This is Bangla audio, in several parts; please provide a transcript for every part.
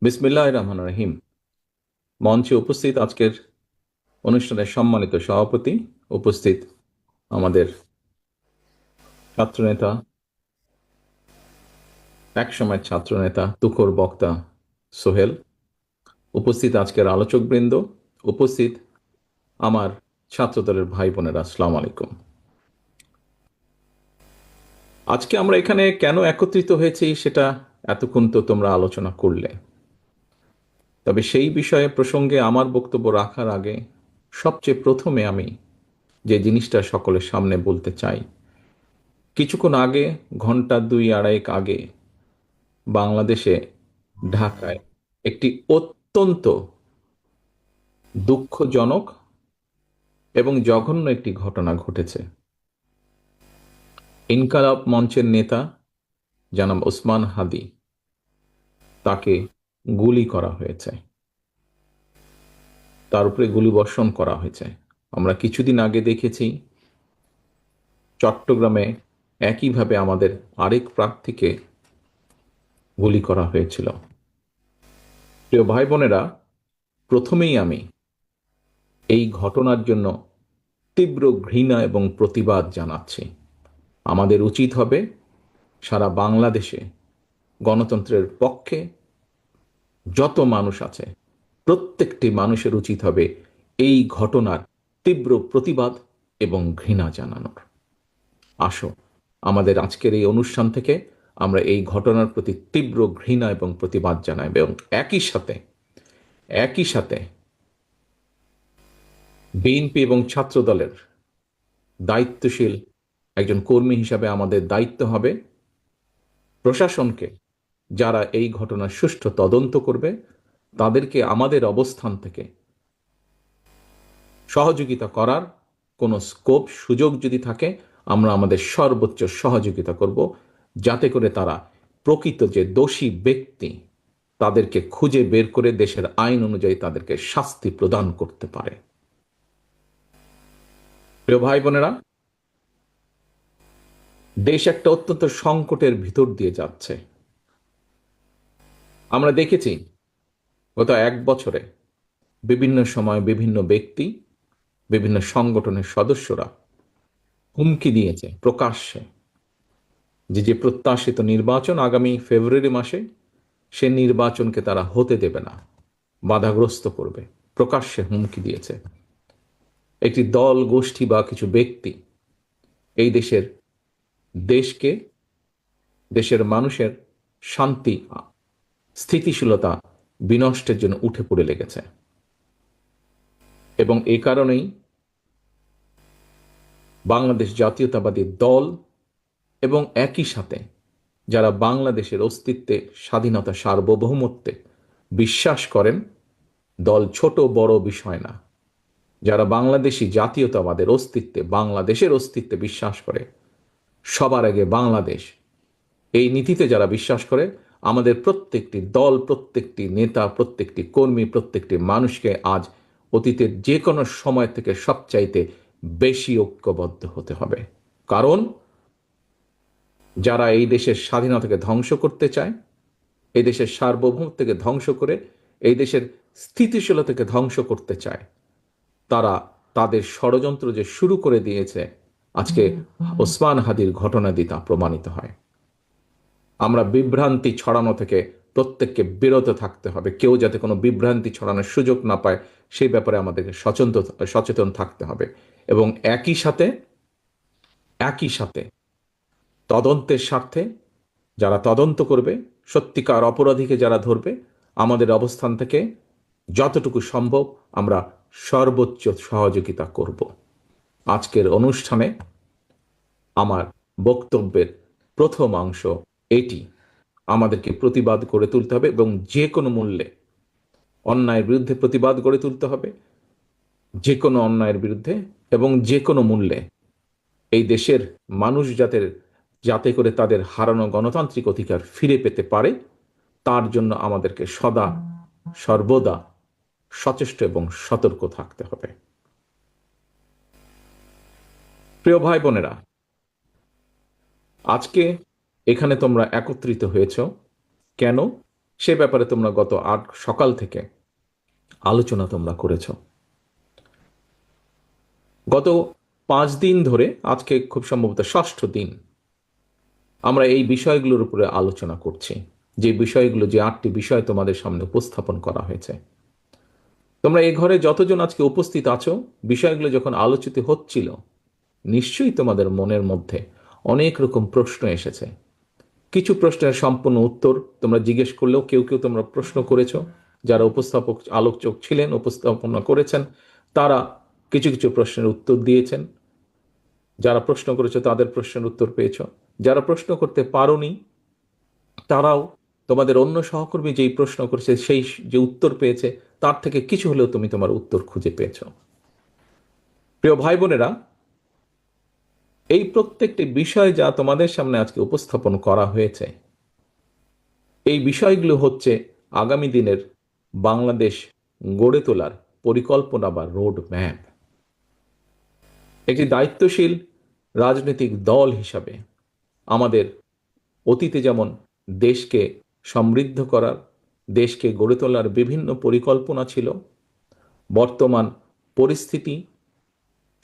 বিসমিল্লাহির রহমানির রহিম। মঞ্চে উপস্থিত আজকের অনুষ্ঠানের সম্মানিত সভাপতি, উপস্থিত আমাদের ছাত্রনেতা, একসময় ছাত্রনেতা তুখোর বক্তা সোহেল, উপস্থিত আজকের আলোচকবৃন্দ, উপস্থিত আমার ছাত্রদলের ভাই বোনেরা, আসসালামু আলাইকুম। আজকে আমরা এখানে কেন একত্রিত হয়েছি সেটা এতক্ষণ তো তোমরা আলোচনা করলে। তবে সেই বিষয়ে প্রসঙ্গে আমার বক্তব্য রাখার আগে সবচেয়ে প্রথমে আমি যে জিনিসটা সকলের সামনে বলতে চাই, কিছুক্ষণ আগে, ঘন্টা দুই আড়াইক আগে বাংলাদেশে, ঢাকায় একটি অত্যন্ত দুঃখজনক এবং জঘন্য একটি ঘটনা ঘটেছে। ইনকালাব মঞ্চের নেতা জনাব ওসমান হাদি, তাকে গুলি করা হয়েছে, তার উপরে গুলিবর্ষণ করা হয়েছে। আমরা কিছুদিন আগে দেখেছি চট্টগ্রামে একইভাবে আমাদের আরেক প্রার্থীকে গুলি করা হয়েছিল। প্রিয় ভাই বোনেরা, প্রথমেই আমি এই ঘটনার জন্য তীব্র ঘৃণা এবং প্রতিবাদ জানাচ্ছি। আমাদের উচিত হবে সারা বাংলাদেশে গণতন্ত্রের পক্ষে যত মানুষ আছে প্রত্যেকটি মানুষের উচিত হবে এই ঘটনার তীব্র প্রতিবাদ এবং ঘৃণা জানানোর। আসো, আমাদের আজকের এই অনুষ্ঠান থেকে আমরা এই ঘটনার প্রতি তীব্র ঘৃণা এবং প্রতিবাদ জানাই এবং একই সাথে বিএনপি এবং ছাত্র দলের দায়িত্বশীল একজন কর্মী হিসাবে আমাদের দায়িত্ব হবে প্রশাসনকে, যারা এই ঘটনার সুষ্ঠু তদন্ত করবে, তাদেরকে আমাদের অবস্থান থেকে সহযোগিতা করার কোনো স্কোপ সুযোগ যদি থাকে, আমরা আমাদের সর্বোচ্চ সহযোগিতা করব, যাতে করে তারা প্রকৃত যে দোষী ব্যক্তি তাদেরকে খুঁজে বের করে দেশের আইন অনুযায়ী তাদেরকে শাস্তি প্রদান করতে পারে। প্রিয় ভাই বোনেরা, দেশ একটা অত্যন্ত সংকটের ভিতর দিয়ে যাচ্ছে। আমরা দেখেছি গত এক বছরে বিভিন্ন সময় বিভিন্ন ব্যক্তি, বিভিন্ন সংগঠনের সদস্যরা হুমকি দিয়েছে প্রকাশ্যে যে যে প্রত্যাশিত নির্বাচন আগামী ফেব্রুয়ারি মাসে, সে নির্বাচনকে তারা হতে দেবে না, বাধাগ্রস্ত করবে। প্রকাশ্যে হুমকি দিয়েছে একটি দল, গোষ্ঠী বা কিছু ব্যক্তি এই দেশকে, দেশের মানুষের শান্তি, স্থিতিশীলতা বিনষ্টের জন্য উঠে পড়ে লেগেছে। এবং এই কারণেই বাংলাদেশ জাতীয়তাবাদী দল এবং একই সাথে যারা বাংলাদেশের অস্তিত্বে, স্বাধীনতা, সার্বভৌমত্বে বিশ্বাস করেন, দল ছোট বড় বিষয় না, যারা বাংলাদেশি জাতীয়তাবাদের অস্তিত্বে, বাংলাদেশের অস্তিত্বে বিশ্বাস করে, সবার আগে বাংলাদেশ, এই নীতিতে যারা বিশ্বাস করে, আমাদের প্রত্যেকটি দল, প্রত্যেকটি নেতা, প্রত্যেকটি কর্মী, প্রত্যেকটি মানুষকে আজ অতীতের যে কোনো সময় থেকে সবচাইতে বেশি ঐক্যবদ্ধ হতে হবে। কারণ যারা এই দেশের স্বাধীনতাকে ধ্বংস করতে চায়, এই দেশের সার্বভৌমত্বকে ধ্বংস করে এই দেশের স্থিতিশীলতাকে ধ্বংস করতে চায়, তারা তাদের ষড়যন্ত্র যে শুরু করে দিয়েছে, আজকে ওসমান হাদির ঘটনা দিয়ে তা প্রমাণিত হয়। আমরা বিভ্রান্তি ছড়ানো থেকে প্রত্যেককে বিরত থাকতে হবে। কেউ যাতে কোনো বিভ্রান্তি ছড়ানোর সুযোগ না পায় সেই ব্যাপারে আমাদেরকে সচেতন থাকতে হবে। এবং একই সাথে তদন্তের স্বার্থে যারা তদন্ত করবে, সত্যিকার অপরাধীকে যারা ধরবে, আমাদের অবস্থান থেকে যতটুকু সম্ভব আমরা সর্বোচ্চ সহযোগিতা করব। আজকের অনুষ্ঠানে আমার বক্তব্যের প্রথম অংশ এটি। আমাদেরকে প্রতিবাদ গড়ে তুলতে হবে এবং যে কোনো মূল্যে অন্যায়ের বিরুদ্ধে প্রতিবাদ গড়ে তুলতে হবে, যে কোনো অন্যায়ের বিরুদ্ধে এবং যে কোনো মূল্যে এই দেশের মানুষ যাতে করে তাদের হারানো গণতান্ত্রিক অধিকার ফিরে পেতে পারে, তার জন্য আমাদেরকে সদা সর্বদা সচেষ্ট এবং সতর্ক থাকতে হবে। প্রিয় ভাই বোনেরা, আজকে এখানে তোমরা একত্রিত হয়েছ কেন? সে ব্যাপারে তোমরা গত সকাল থেকে আলোচনা তোমরা করেছ। গত 5 দিন ধরে, আজকে খুব সম্ভবত ষষ্ঠ দিন, আমরা এই বিষয়গুলোর উপরে আলোচনা করছি। যে বিষয়গুলো, যে 8টি বিষয় তোমাদের সামনে উপস্থাপন করা হয়েছে, তোমরা এই ঘরে যতজন আজকে উপস্থিত আছো, বিষয়গুলো যখন আলোচিত হচ্ছিল, নিশ্চয়ই তোমাদের মনের মধ্যে অনেক রকম প্রশ্ন এসেছে। কিছু প্রশ্নের সম্পূর্ণ উত্তর তোমরা জিজ্ঞেস করলেও কেউ কেউ তোমরা প্রশ্ন করেছো। যারা উপস্থাপক আলোচক ছিলেন, উপস্থাপনা করেছেন, তারা কিছু কিছু প্রশ্নের উত্তর দিয়েছেন। যারা প্রশ্ন করেছো তাদের প্রশ্নের উত্তর পেয়েছো। যারা প্রশ্ন করতে পারোনি, তারাও তোমাদের অন্য সহকর্মী যেই প্রশ্ন করেছে, সেই যে উত্তর পেয়েছে, তার থেকে কিছু হলেও তুমি তোমার উত্তর খুঁজে পেয়েছো। প্রিয় ভাই বোনেরা, এই প্রত্যেকটি বিষয় যা তোমাদের সামনে আজকে উপস্থাপন করা হয়েছে, এই বিষয়গুলো হচ্ছে আগামী দিনের বাংলাদেশ গড়ে তোলার পরিকল্পনা বা রোড ম্যাপ। একটি দায়িত্বশীল রাজনৈতিক দল হিসাবে আমাদের অতীতে যেমন দেশকে সমৃদ্ধ করার, দেশকে গড়ে তোলার বিভিন্ন পরিকল্পনা ছিল, বর্তমান পরিস্থিতি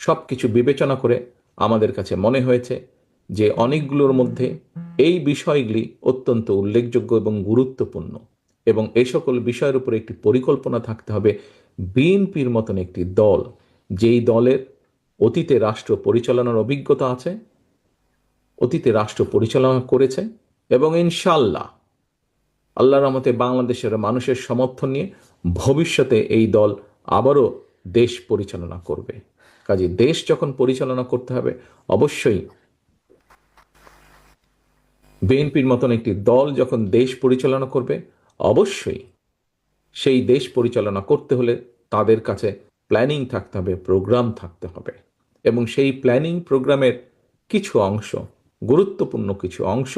সব কিছু বিবেচনা করে আমাদের কাছে মনে হয়েছে যে অনেকগুলোর মধ্যে এই বিষয়গুলি অত্যন্ত উল্লেখযোগ্য এবং গুরুত্বপূর্ণ, এবং এই সকল বিষয়ের উপরে একটি পরিকল্পনা থাকতে হবে। বিএনপির মতন একটি দল, যেই দলের অতীতে রাষ্ট্র পরিচালনার অভিজ্ঞতা আছে, অতীতে রাষ্ট্র পরিচালনা করেছে, এবং ইনশাল্লাহ আল্লাহর রহমতে বাংলাদেশের মানুষের সমর্থন নিয়ে ভবিষ্যতে এই দল আবারও দেশ পরিচালনা করবে। কাজে দেশ যখন পরিচালনা করতে হবে, অবশ্যই বিএনপির মতন একটি দল যখন দেশ পরিচালনা করবে, অবশ্যই সেই দেশ পরিচালনা করতে হলে তাদের কাছে প্ল্যানিং থাকতে হবে, প্রোগ্রাম থাকতে হবে, এবং সেই প্ল্যানিং প্রোগ্রামের কিছু অংশ, গুরুত্বপূর্ণ কিছু অংশ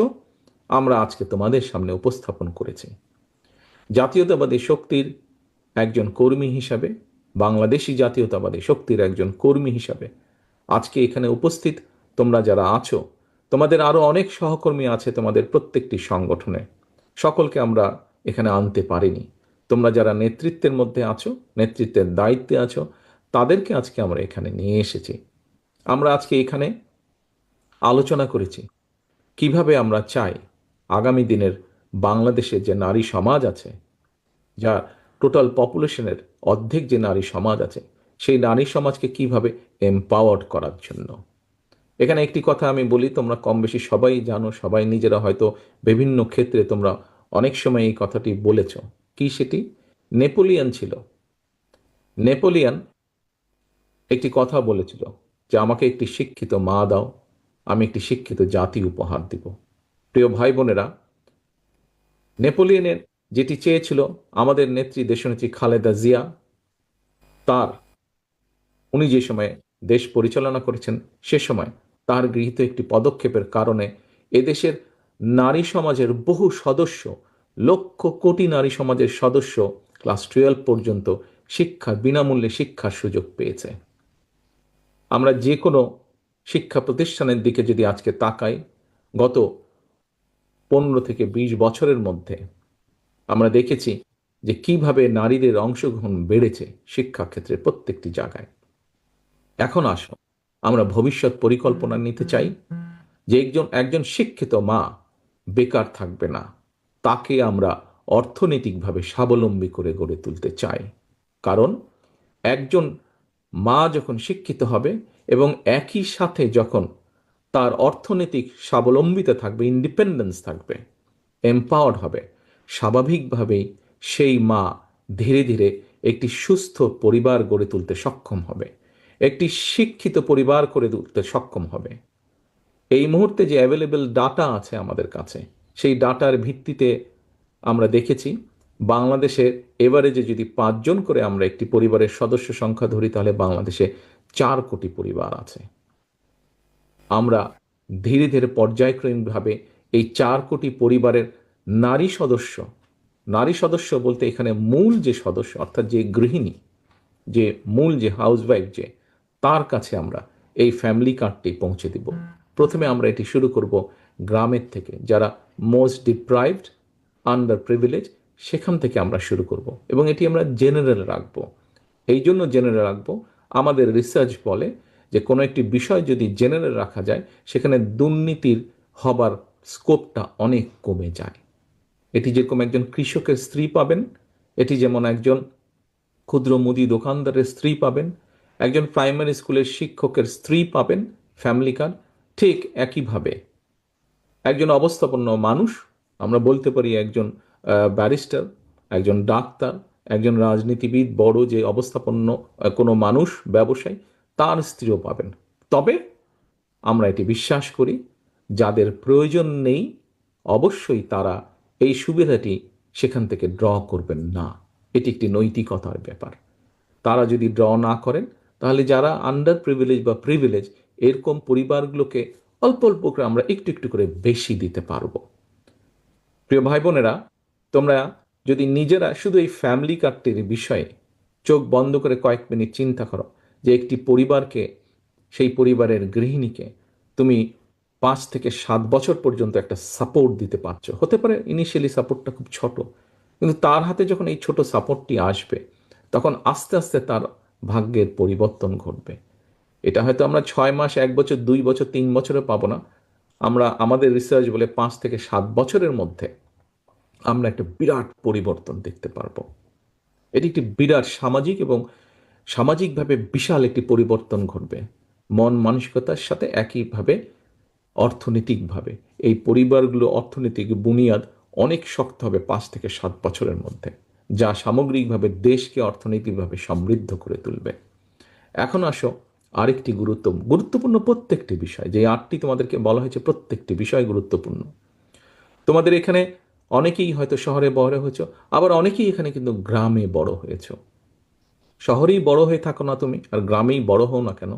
আমরা আজকে তোমাদের সামনে উপস্থাপন করেছি। জাতীয়তাবাদী শক্তির একজন কর্মী হিসাবে, বাংলাদেশি জাতীয়তাবাদী শক্তির একজন কর্মী হিসাবে আজকে এখানে উপস্থিত তোমরা যারা আছো, তোমাদের আরো অনেক সহকর্মী আছে তোমাদের প্রত্যেকটি সংগঠনে, সকলকে আমরা এখানে আনতে পারিনি। তোমরা যারা নেতৃত্বের মধ্যে আছো, নেতৃত্বের দায়িত্বে আছো, তাদেরকে আজকে আমরা এখানে নিয়ে এসেছি। আমরা আজকে এখানে আলোচনা করেছি কিভাবে আমরা চাই আগামী দিনের বাংলাদেশের যে নারী সমাজ আছে, যা টোটাল পপুলেশনের অর্ধেক যে নারী সমাজ আছে, সেই নারী সমাজকে কিভাবে এম্পাওয়ার্ড করার জন্য। এখানে একটি কথা আমি বলি, তোমরা কম বেশি সবাই জানো, সবাই নিজেরা হয়তো বিভিন্ন ক্ষেত্রে তোমরা অনেক সময় এই কথাটি বলেছ। কি সেটি? নেপোলিয়ন ছিল। নেপোলিয়ন একটি কথা বলেছিল যে আমাকে একটি শিক্ষিত মা দাও, আমি একটি শিক্ষিত জাতি উপহার দিব। প্রিয় ভাই বোনেরা, নেপোলিয়নের যেটি চেয়েছিল আমাদের নেত্রী, দেশনেত্রী খালেদা জিয়া, তার উনি যে সময়ে দেশ পরিচালনা করেছেন, সে সময় তার গৃহীত একটি পদক্ষেপের কারণে এদেশের নারী সমাজের বহু সদস্য, লক্ষ কোটি নারী সমাজের সদস্য ক্লাস 12 পর্যন্ত বিনামূল্যে শিক্ষার সুযোগ পেয়েছে। আমরা যে কোনো শিক্ষা প্রতিষ্ঠানের দিকে যদি আজকে তাকাই, গত 15 থেকে 20 বছরের মধ্যে আমরা দেখেছি যে কিভাবে নারীদের অংশগ্রহণ বেড়েছে শিক্ষাক্ষেত্রে প্রত্যেকটি জায়গায়। এখন আসো, আমরা ভবিষ্যৎ পরিকল্পনা নিতে চাই যে একজন শিক্ষিত মা বেকার থাকবে না, তাকে আমরা অর্থনৈতিকভাবে স্বাবলম্বী করে গড়ে তুলতে চাই। কারণ একজন মা যখন শিক্ষিত হবে এবং একই সাথে যখন তার অর্থনৈতিক স্বাবলম্বিতা থাকবে, ইন্ডিপেন্ডেন্স থাকবে, এম্পাওয়ার্ড হবে, স্বাভাবিকভাবেই সেই মা ধীরে ধীরে একটি সুস্থ পরিবার গড়ে তুলতে সক্ষম হবে, একটি শিক্ষিত পরিবার করে তুলতে সক্ষম হবে। এই মুহূর্তে যে অ্যাভেলেবল ডাটা আছে আমাদের কাছে, সেই ডাটার ভিত্তিতে আমরা দেখেছি বাংলাদেশের এভারেজে যদি 5 জন করে আমরা একটি পরিবারের সদস্য সংখ্যা ধরি, তাহলে বাংলাদেশে 4 কোটি পরিবার আছে। আমরা ধীরে ধীরে পর্যায়ক্রমিকভাবে এই 4 কোটি পরিবারের নারী সদস্য বলতে এখানে মূল যে সদস্য, অর্থাৎ যে গৃহিণী, যে মূল যে হাউসওয়াইফ, যে তার কাছে আমরা এই ফ্যামিলি কার্ডটি পৌঁছে দিব। প্রথমে আমরা এটি শুরু করব গ্রামের থেকে, যারা মোস্ট ডিপ্রাইভড, আন্ডার প্রিভিলেজ, সেখান থেকে আমরা শুরু করব এবং এটি আমরা জেনারেল রাখবো। এই জন্য জেনারেল রাখবো, আমাদের রিসার্চ বলে যে কোনো একটি বিষয় যদি জেনারেল রাখা যায় সেখানে দুর্নীতির হবার স্কোপটা অনেক কমে যায়। এটি যেরকম একজন কৃষকের স্ত্রী পাবেন, এটি যেমন একজন ক্ষুদ্র মুদি দোকানদারের স্ত্রী পাবেন, একজন প্রাইমারি স্কুলের শিক্ষকের স্ত্রী পাবেন ফ্যামিলি কার্ড, ঠিক একইভাবে একজন অবস্থাপন্ন মানুষ, আমরা বলতে পারি একজন ব্যারিস্টার, একজন ডাক্তার, একজন রাজনীতিবিদ, বড় যে অবস্থাপন্ন কোনো মানুষ, ব্যবসায়ী, তার স্ত্রীও পাবেন। তবে আমরা এটি বিশ্বাস করি যাদের প্রয়োজন নেই অবশ্যই তারা এই সুবিধাটি সেখান থেকে ড্র করবেন না। এটি একটি নৈতিকতার ব্যাপার। তারা যদি ড্র না করেন তাহলে যারা আন্ডার প্রিভিলেজ বা প্রিভিলেজ এরকম পরিবারগুলোকে অল্প অল্প করে আমরা একটু একটু করে বেশি দিতে পারবো। প্রিয় ভাই বোনেরা, তোমরা যদি নিজেরা শুধু এই ফ্যামিলি কার্ডটির বিষয়ে চোখ বন্ধ করে কয়েক মিনিট চিন্তা করো যে একটি পরিবারকে, সেই পরিবারের গৃহিণীকে তুমি 5 থেকে 7 বছর পর্যন্ত একটা সাপোর্ট দিতে পারছো। হতে পারে ইনিশিয়ালি সাপোর্টটা খুব ছোট, কিন্তু তার হাতে যখন এই ছোট সাপোর্টটি আসবে তখন আস্তে আস্তে তার ভাগ্যের পরিবর্তন ঘটবে। এটা হয়তো আমরা 6 মাস, 1 বছর, 2 বছর, 3 বছরে পাবো না। আমরা, আমাদের রিসার্চ বলে 5 থেকে 7 বছরের মধ্যে আমরা একটা বিরাট পরিবর্তন দেখতে পারবো। এটি একটি বিরাট সামাজিক এবং সামাজিকভাবে বিশাল একটি পরিবর্তন ঘটবে। মন মানসিকতার সাথে একইভাবে অর্থনৈতিকভাবে এই পরিবারগুলো অর্থনৈতিক বুনিয়াদ অনেক শক্ত হবে 5 থেকে 7 বছরের মধ্যে, যা সামগ্রিকভাবে দেশকে অর্থনৈতিকভাবে সমৃদ্ধ করে তুলবে। এখন আসো আরেকটি গুরুত্বপূর্ণ প্রত্যেকটি বিষয়, যে 8টি তোমাদেরকে বলা হয়েছে প্রত্যেকটি বিষয় গুরুত্বপূর্ণ। তোমাদের এখানে অনেকেই হয়তো শহরে বড় হয়েছ, আবার অনেকেই এখানে কিন্তু গ্রামে বড় হয়েছ। শহরেই বড় হয়ে থাকো না তুমি, আর গ্রামেই বড় হও না কেন,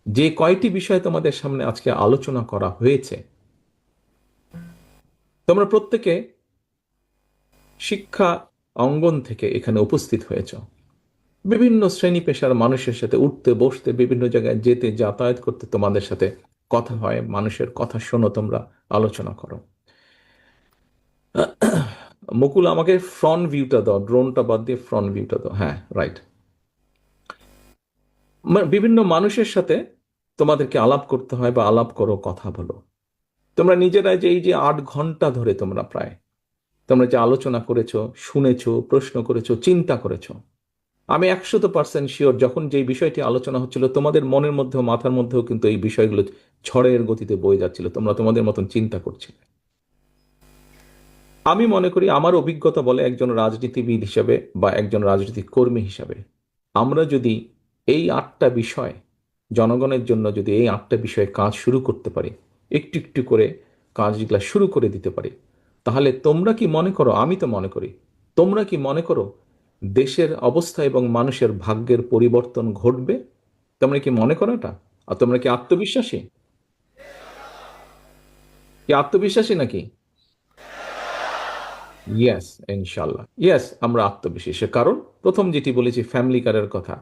যে কয়টি বিষয় তোমাদের সামনে আজকে আলোচনা করা হয়েছে, তোমরা প্রত্যেকে শিক্ষা অঙ্গন থেকে এখানে উপস্থিত হয়েছ। বিভিন্ন শ্রেণী পেশার মানুষের সাথে উঠতে বসতে, বিভিন্ন জায়গায় যেতে যাতায়াত করতে তোমাদের সাথে কথা হয়, মানুষের কথা শোনো, তোমরা আলোচনা করো। মুকুল, আমাকে ফ্রন্ট ভিউটা দাও, ড্রোনটা বাদ দিয়ে ফ্রন্ট ভিউটা দাও। হ্যাঁ, রাইট। বিভিন্ন মানুষের সাথে তোমাদেরকে আলাপ করতে হয় বা আলাপ করো, কথা বলো। তোমরা নিজেরাই যে এই যে 8 ঘন্টা ধরে তোমরা যে আলোচনা করেছো, শুনেছো, প্রশ্ন করেছো, চিন্তা করেছো, আমি 100% শিওর যখন যে বিষয়টি আলোচনা হচ্ছিল তোমাদের মনের মধ্যেও মাথার মধ্যেও কিন্তু এই বিষয়গুলো ঝড়ের গতিতে বয়ে যাচ্ছিল, তোমরা তোমাদের মতন চিন্তা করছিলে। আমি মনে করি, আমার অভিজ্ঞতা বলে, একজন রাজনীতিবিদ হিসাবে বা একজন রাজনৈতিক কর্মী হিসাবে, আমরা যদি এই 8টা বিষয় জনগণের জন্য, যদি এই 8টা বিষয়ে কাজ শুরু করতে পারি, একটু একটু করে কাজগুলা শুরু করে দিতে পারি, তাহলে তোমরা কি মনে করো, আমি তো মনে করি, তোমরা কি মনে করো দেশের অবস্থা এবং মানুষের ভাগ্যের পরিবর্তন ঘটবে? তোমরা কি মনে করো এটা? আর তোমরা কি আত্মবিশ্বাসী? কি আত্মবিশ্বাসী নাকি? ইয়েস, ইনশাল্লাহ ইয়েস, আমরা আত্মবিশ্বাসী। কারণ প্রথম যেটি বলেছি ফ্যামিলি কারের কথা,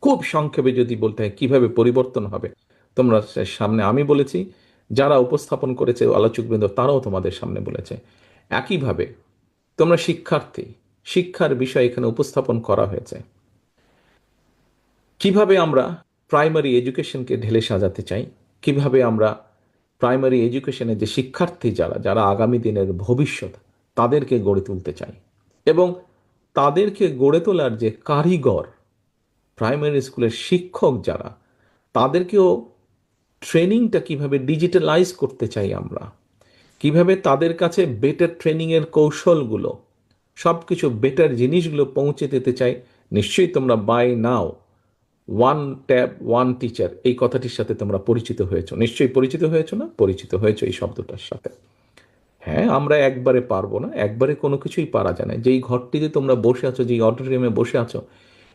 খুব সংক্ষেপে যদি বলতে হয় কিভাবে পরিবর্তন হবে, তোমরা সামনে আমি বলেছি, যারা উপস্থাপন করেছে আলোচকবৃন্দ তারাও তোমাদের সামনে বলেছে। একইভাবে তোমরা শিক্ষার্থী, শিক্ষার বিষয় এখানে উপস্থাপন করা হয়েছে। কিভাবে আমরা প্রাইমারি এডুকেশনকে ঢেলে সাজাতে চাই, কিভাবে আমরা প্রাইমারি এডুকেশনে যে শিক্ষার্থী যারা যারা আগামী দিনের ভবিষ্যৎ, তাদেরকে গড়ে তুলতে চাই, এবং তাদেরকে গড়ে তোলার যে কারিগর, প্রাইমারি স্কুলের শিক্ষক যারা, তাদেরকেও ট্রেনিংটা কিভাবে ডিজিটালাইজ করতে চাই আমরা, কিভাবে তাদের কাছে বেটার ট্রেনিংয়ের কৌশলগুলো, সব কিছু বেটার জিনিসগুলো পৌঁছে দিতে চাই। নিশ্চয়ই তোমরা by now one tab one teacher এই কথাটির সাথে তোমরা পরিচিত হয়েছো, নিশ্চয়ই পরিচিত হয়েছো না? পরিচিত হয়েছো এই শব্দটার সাথে। হ্যাঁ, আমরা একবারে পারবো না, একবারে কোনো কিছুই পারা যায় না। যেই ঘরটিতে তোমরা বসে আছো, যেই অডিটোরিয়ামে বসে আছো,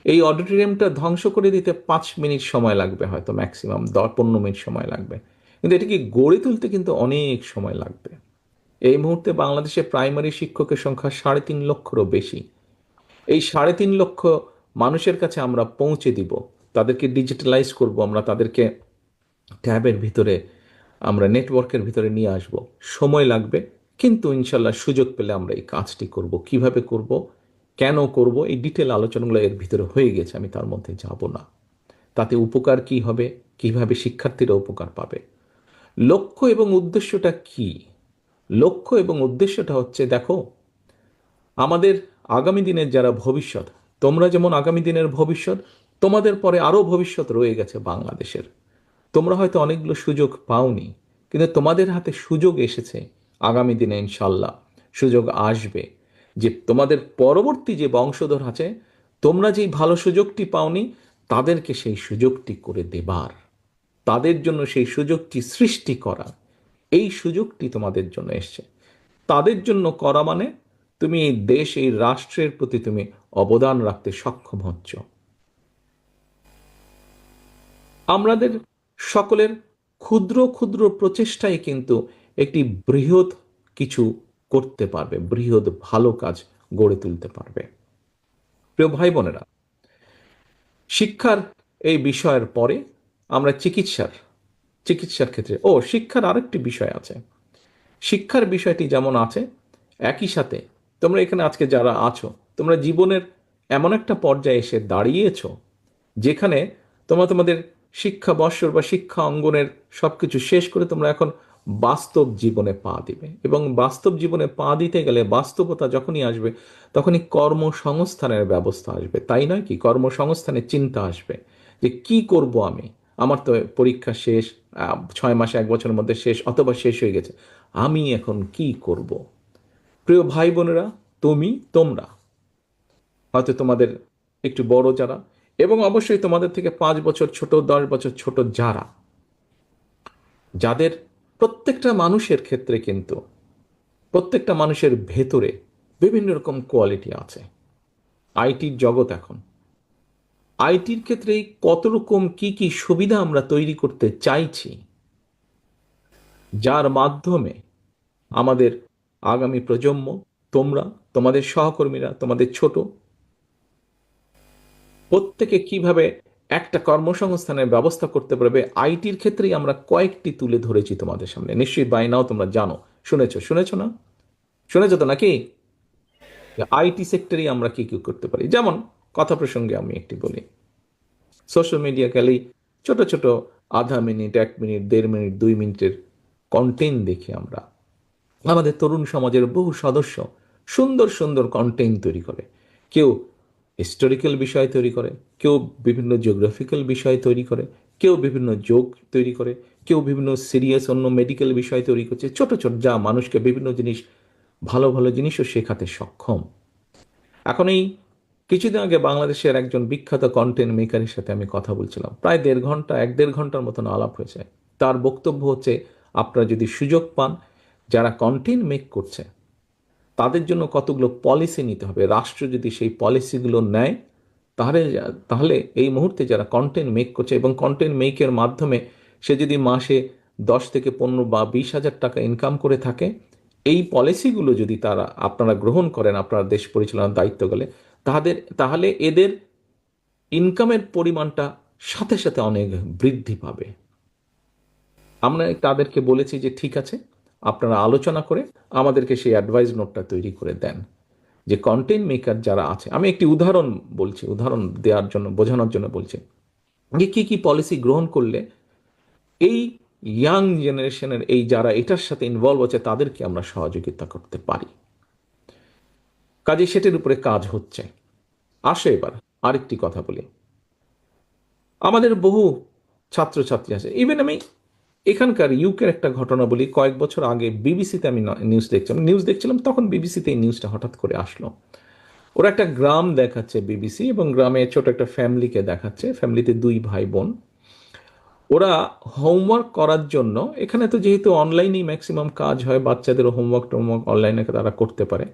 এই অডিটোরিয়ামটা ধ্বংস করে দিতে 5 মিনিট সময় লাগবে, হয়তো ম্যাক্সিমাম 10-15 মিনিট সময় লাগবে, কিন্তু এটাকে গড়ে তুলতে কিন্তু অনেক সময় লাগবে। এই মুহূর্তে বাংলাদেশে প্রাইমারি শিক্ষকের সংখ্যা 3.5 লক্ষেরও বেশি। এই 3.5 লক্ষ মানুষের কাছে আমরা পৌঁছে দিব, তাদেরকে ডিজিটালাইজ করব, আমরা তাদেরকে ট্যাবের ভিতরে, আমরা নেটওয়ার্কের ভিতরে নিয়ে আসব। সময় লাগবে, কিন্তু ইনশাল্লাহ সুযোগ পেলে আমরা এই কাজটি করব। কিভাবে করব, কেন করব, এই ডিটেল আলোচনাগুলো এর ভিতরে হয়ে গেছে, আমি তার মধ্যে যাব না। তাতে উপকার কি হবে, কিভাবে শিক্ষার্থীরা উপকার পাবে, লক্ষ্য এবং উদ্দেশ্যটা কি। লক্ষ্য এবং উদ্দেশ্যটা হচ্ছে, দেখো, আমাদের আগামী দিনের যারা ভবিষ্যৎ, তোমরা যেমন আগামী দিনের ভবিষ্যৎ, তোমাদের পরে আরও ভবিষ্যৎ রয়ে গেছে বাংলাদেশের। তোমরা হয়তো অনেকগুলো সুযোগ পাওনি, কিন্তু তোমাদের হাতে সুযোগ এসেছে। আগামী দিনে ইনশাল্লাহ সুযোগ আসবে, যে তোমাদের পরবর্তী যে বংশধর আছে, তোমরা যেই ভালো সুযোগটি পাওনি, তাদেরকে সেই সুযোগটি করে দেবার, তাদের জন্য সেই সুযোগটি সৃষ্টি করা, এই সুযোগটি তোমাদের জন্য এসছে। তাদের জন্য করা মানে তুমি এই দেশ, এই রাষ্ট্রের প্রতি তুমি অবদান রাখতে সক্ষম হচ্ছ। আমাদের সকলের ক্ষুদ্র ক্ষুদ্র প্রচেষ্টাই কিন্তু একটি বৃহৎ কিছু করতে পারবে, বৃহৎ ভালো কাজ গড়ে তুলতে পারবে। প্রিয় ভাই বোনেরা, শিক্ষার এই বিষয়ের পরে আমরা চিকিৎসার ক্ষেত্রে শিক্ষার আরেকটি বিষয় আছে। শিক্ষার বিষয়টি যেমন আছে, একই সাথে তোমরা এখানে আজকে যারা আছো, তোমরা জীবনের এমন একটা পর্যায়ে এসে দাঁড়িয়েছো যেখানে তোমরা তোমাদের শিক্ষা বৎসর বা শিক্ষা অঙ্গনের সবকিছু শেষ করে তোমরা এখন বাস্তব জীবনে পা দিবে, এবং বাস্তব জীবনে পা দিতে গেলে বাস্তবতা যখনই আসবে, তখনই কর্মসংস্থানের ব্যবস্থা আসবে, তাই নয় কি? কর্মসংস্থানের চিন্তা আসবে যে কি করব আমি, আমার তো পরীক্ষা শেষ, 6 মাসে 1 বছরের মধ্যে শেষ, অথবা শেষ হয়ে গেছে, আমি এখন কি করব। প্রিয় ভাই বোনেরা, তোমরা হয়তো তোমাদের একটু বড় যারা, এবং অবশ্যই তোমাদের থেকে 5 বছর ছোট, 10 বছর ছোট যারা, যাদের প্রত্যেকটা মানুষের ক্ষেত্রে কিন্তু প্রত্যেকটা মানুষের ভেতরে বিভিন্ন রকম কোয়ালিটি আছে। আইটির জগৎ এখন, আইটির ক্ষেত্রে কত রকম কি কি সুবিধা আমরা তৈরি করতে চাইছি, যার মাধ্যমে আমাদের আগামী প্রজন্ম, তোমরা, তোমাদের সহকর্মীরা, তোমাদের ছোট, প্রত্যেকে কিভাবে একটা কর্মসংস্থানের ব্যবস্থা করতে পারবে, আইটির ক্ষেত্রেই আমরা কয়েকটি তুলে ধরেছি তোমাদের সামনে। নিশ্চয়ই বাই নাও তোমরা জানো, শুনেছো না? শুনেছো তো নাকি? আইটি সেক্টরে আমরা কি কি করতে পারি। যেমন কথা প্রসঙ্গে আমি একটি বলি, সোশ্যাল মিডিয়া গেলেই ছোট ছোট আধা মিনিট, 1 মিনিট, 1.5 মিনিট, 2 মিনিটের কন্টেন্ট দেখে আমরা, আমাদের তরুণ সমাজের বহু সদস্য সুন্দর সুন্দর কন্টেন্ট তৈরি করে। কেউ হিস্টোরিক্যাল বিষয় তৈরি করে, কেউ বিভিন্ন জিওগ্রাফিক্যাল বিষয় তৈরি করে, কেউ বিভিন্ন যোগ তৈরি করে, কেউ বিভিন্ন সিরিয়াস অন্য মেডিকেল বিষয় তৈরি করছে, ছোট ছোট, যা মানুষকে বিভিন্ন জিনিস, ভালো ভালো জিনিসও শেখাতে সক্ষম। এখন এই কিছুদিন আগে বাংলাদেশের একজন বিখ্যাত কন্টেন্ট মেকারের সাথে আমি কথা বলছিলাম, প্রায় 1.5 ঘন্টা 1.5 ঘন্টার মতন আলাপ হয়েছে। তার বক্তব্য হচ্ছে, আপনারা যদি সুযোগ পান, যারা কন্টেন্ট মেক করছে তাদের জন্য কতগুলো পলিসি নিতে হবে। রাষ্ট্র যদি সেই পলিসিগুলো নেয়, তাহলে তাহলে এই মুহূর্তে যারা কন্টেন্ট মেক করছে এবং কন্টেন্ট মেকের মাধ্যমে সে যদি মাসে 10 থেকে 15 বা 20 হাজার টাকা ইনকাম করে থাকে, এই পলিসিগুলো যদি আপনারা গ্রহণ করেন আপনারা দেশ পরিচালনার দায়িত্ব গেলে, তাহলে এদের ইনকামের পরিমাণটা সাথে সাথে অনেক বৃদ্ধি পাবে। আমরা তাদেরকে বলেছি যে ঠিক আছে, আপনারা আলোচনা করে আমাদেরকে সেই অ্যাডভাইস নোটটা তৈরি করে দেন, যে কন্টেন্ট মেকার যারা আছে, আমি একটি উদাহরণ দেওয়ার জন্য, বোঝানোর জন্য বলছি, যে কি কি পলিসি গ্রহণ করলে এই ইয়াং জেনারেশনের এই যারা এটার সাথে ইনভলভ আছে তাদেরকে আমরা সহযোগিতা করতে পারি। কাজে সেটার উপরে কাজ হচ্ছে। আসো এবার আরেকটি কথা বলি, আমাদের বহু ছাত্রছাত্রী আছে, ইভেন আমি এখানকার ইউকের একটা ঘটনা বলি। কয়েক বছর আগে বিবিসিতে আমি নিউজ দেখছিলাম, তখন বিবিসিতে এই নিউজটা হঠাৎ করে আসলো। ওরা একটা গ্রাম দেখাচ্ছে বিবিসি, এবং গ্রামে ছোট একটা ফ্যামিলিকে দেখাচ্ছে, ফ্যামিলিতে 2 ভাই বোন। ওরা হোমওয়ার্ক করার জন্য, এখানে তো যেহেতু অনলাইনেই ম্যাক্সিমাম কাজ হয়, বাচ্চাদেরও হোমওয়ার্ক অনলাইনে তারা করতে পারে,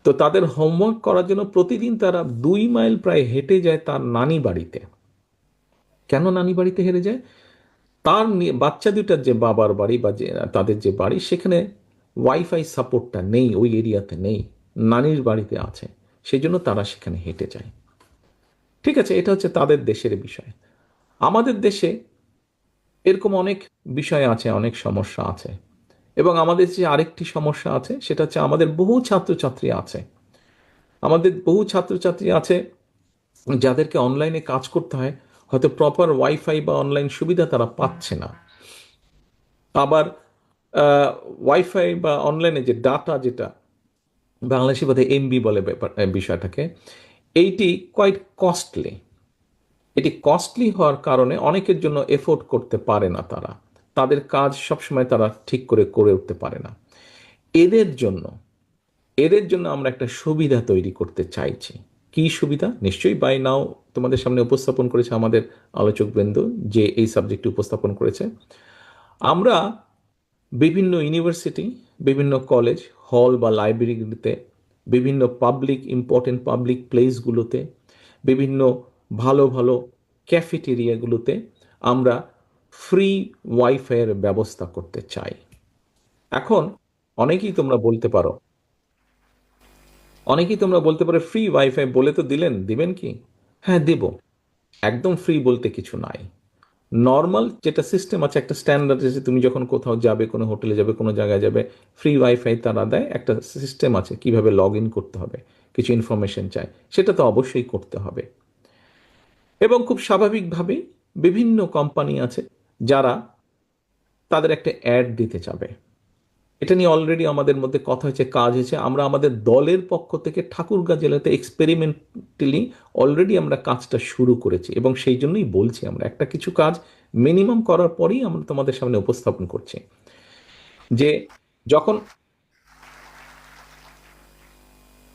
তো তাদের হোমওয়ার্ক করার জন্য প্রতিদিন তারা 2 মাইল প্রায় হেঁটে যায় তার নানি বাড়িতে। কেন নানি বাড়িতে হেরে যায়? তার বাচ্চা দুটার যে বাবার বাড়ি বা যে তাদের যে বাড়ি, সেখানে ওয়াইফাই সাপোর্টটা নেই, ওই এরিয়াতে নেই, নানির বাড়িতে আছে, সেই জন্য তারা সেখানে হেঁটে যায়। ঠিক আছে, এটা হচ্ছে তাদের দেশের বিষয়। আমাদের দেশে এরকম অনেক বিষয় আছে, অনেক সমস্যা আছে। এবং আমাদের যে আরেকটি সমস্যা আছে সেটা হচ্ছে আমাদের বহু ছাত্রছাত্রী আছে, যাদেরকে অনলাইনে কাজ করতে হয়, হয়তো প্রপার ওয়াইফাই বা অনলাইন সুবিধা তারা পাচ্ছে না। আবার ওয়াইফাই বা অনলাইনে যে ডাটা, যেটা বাংলাদেশি বোধহয় এমবি বলে বিষয়টাকে, এইটি কোয়াইট কস্টলি। এটি কস্টলি হওয়ার কারণে অনেকের জন্য এফোর্ড করতে পারে না, তাদের কাজ সবসময় তারা ঠিক করে করে উঠতে পারে না। এদের জন্য এদের জন্য আমরা একটা সুবিধা তৈরি করতে চাইছি। কি সুবিধা? নিশ্চয়ই বাই নাও তোমাদের সামনে উপস্থাপন করেছে আমাদের আলোচক বৃন্দ, যে এই সাবজেক্টটি উপস্থাপন করেছে। আমরা বিভিন্ন ইউনিভার্সিটি, বিভিন্ন কলেজ, হল বা লাইব্রেরিগুলিতে, বিভিন্ন ইম্পর্টেন্ট পাবলিক প্লেসগুলোতে, বিভিন্ন ভালো ভালো ক্যাফেটেরিয়াগুলোতে আমরা ফ্রি ওয়াইফাইয়ের ব্যবস্থা করতে চাই। এখন অনেকেই তোমরা বলতে পারো ফ্রি ওয়াইফাই বলে তো দিবেন কি? হ্যাঁ, দেব। একদম ফ্রি বলতে কিছু নাই। নর্মাল যেটা সিস্টেম আছে, একটা স্ট্যান্ডার্ড আছে, তুমি যখন কোথাও যাবে, কোনো হোটেলে যাবে, কোনো জায়গায় যাবে, ফ্রি ওয়াইফাই তারা দেয়, একটা সিস্টেম আছে কিভাবে লগ ইন করতে হবে, কিছু ইনফরমেশন চায়, সেটা তো অবশ্যই করতে হবে। এবং খুব স্বাভাবিকভাবেই বিভিন্ন কোম্পানি আছে যারা তাদের একটা অ্যাড দিতে চাবে। এটা নিয়ে অলরেডি আমাদের মধ্যে কথা হয়েছে, কাজ হয়েছে। আমরা আমাদের দলের পক্ষ থেকে ঠাকুরগাঁ জেলাতে এক্সপেরিমেন্টালি অলরেডি আমরা কাজটা শুরু করেছি, এবং সেই জন্যই বলছি আমরা একটা কিছু কাজ মিনিমাম করার পরেই আমরা তোমাদের সামনে উপস্থাপন করছি, যে যখন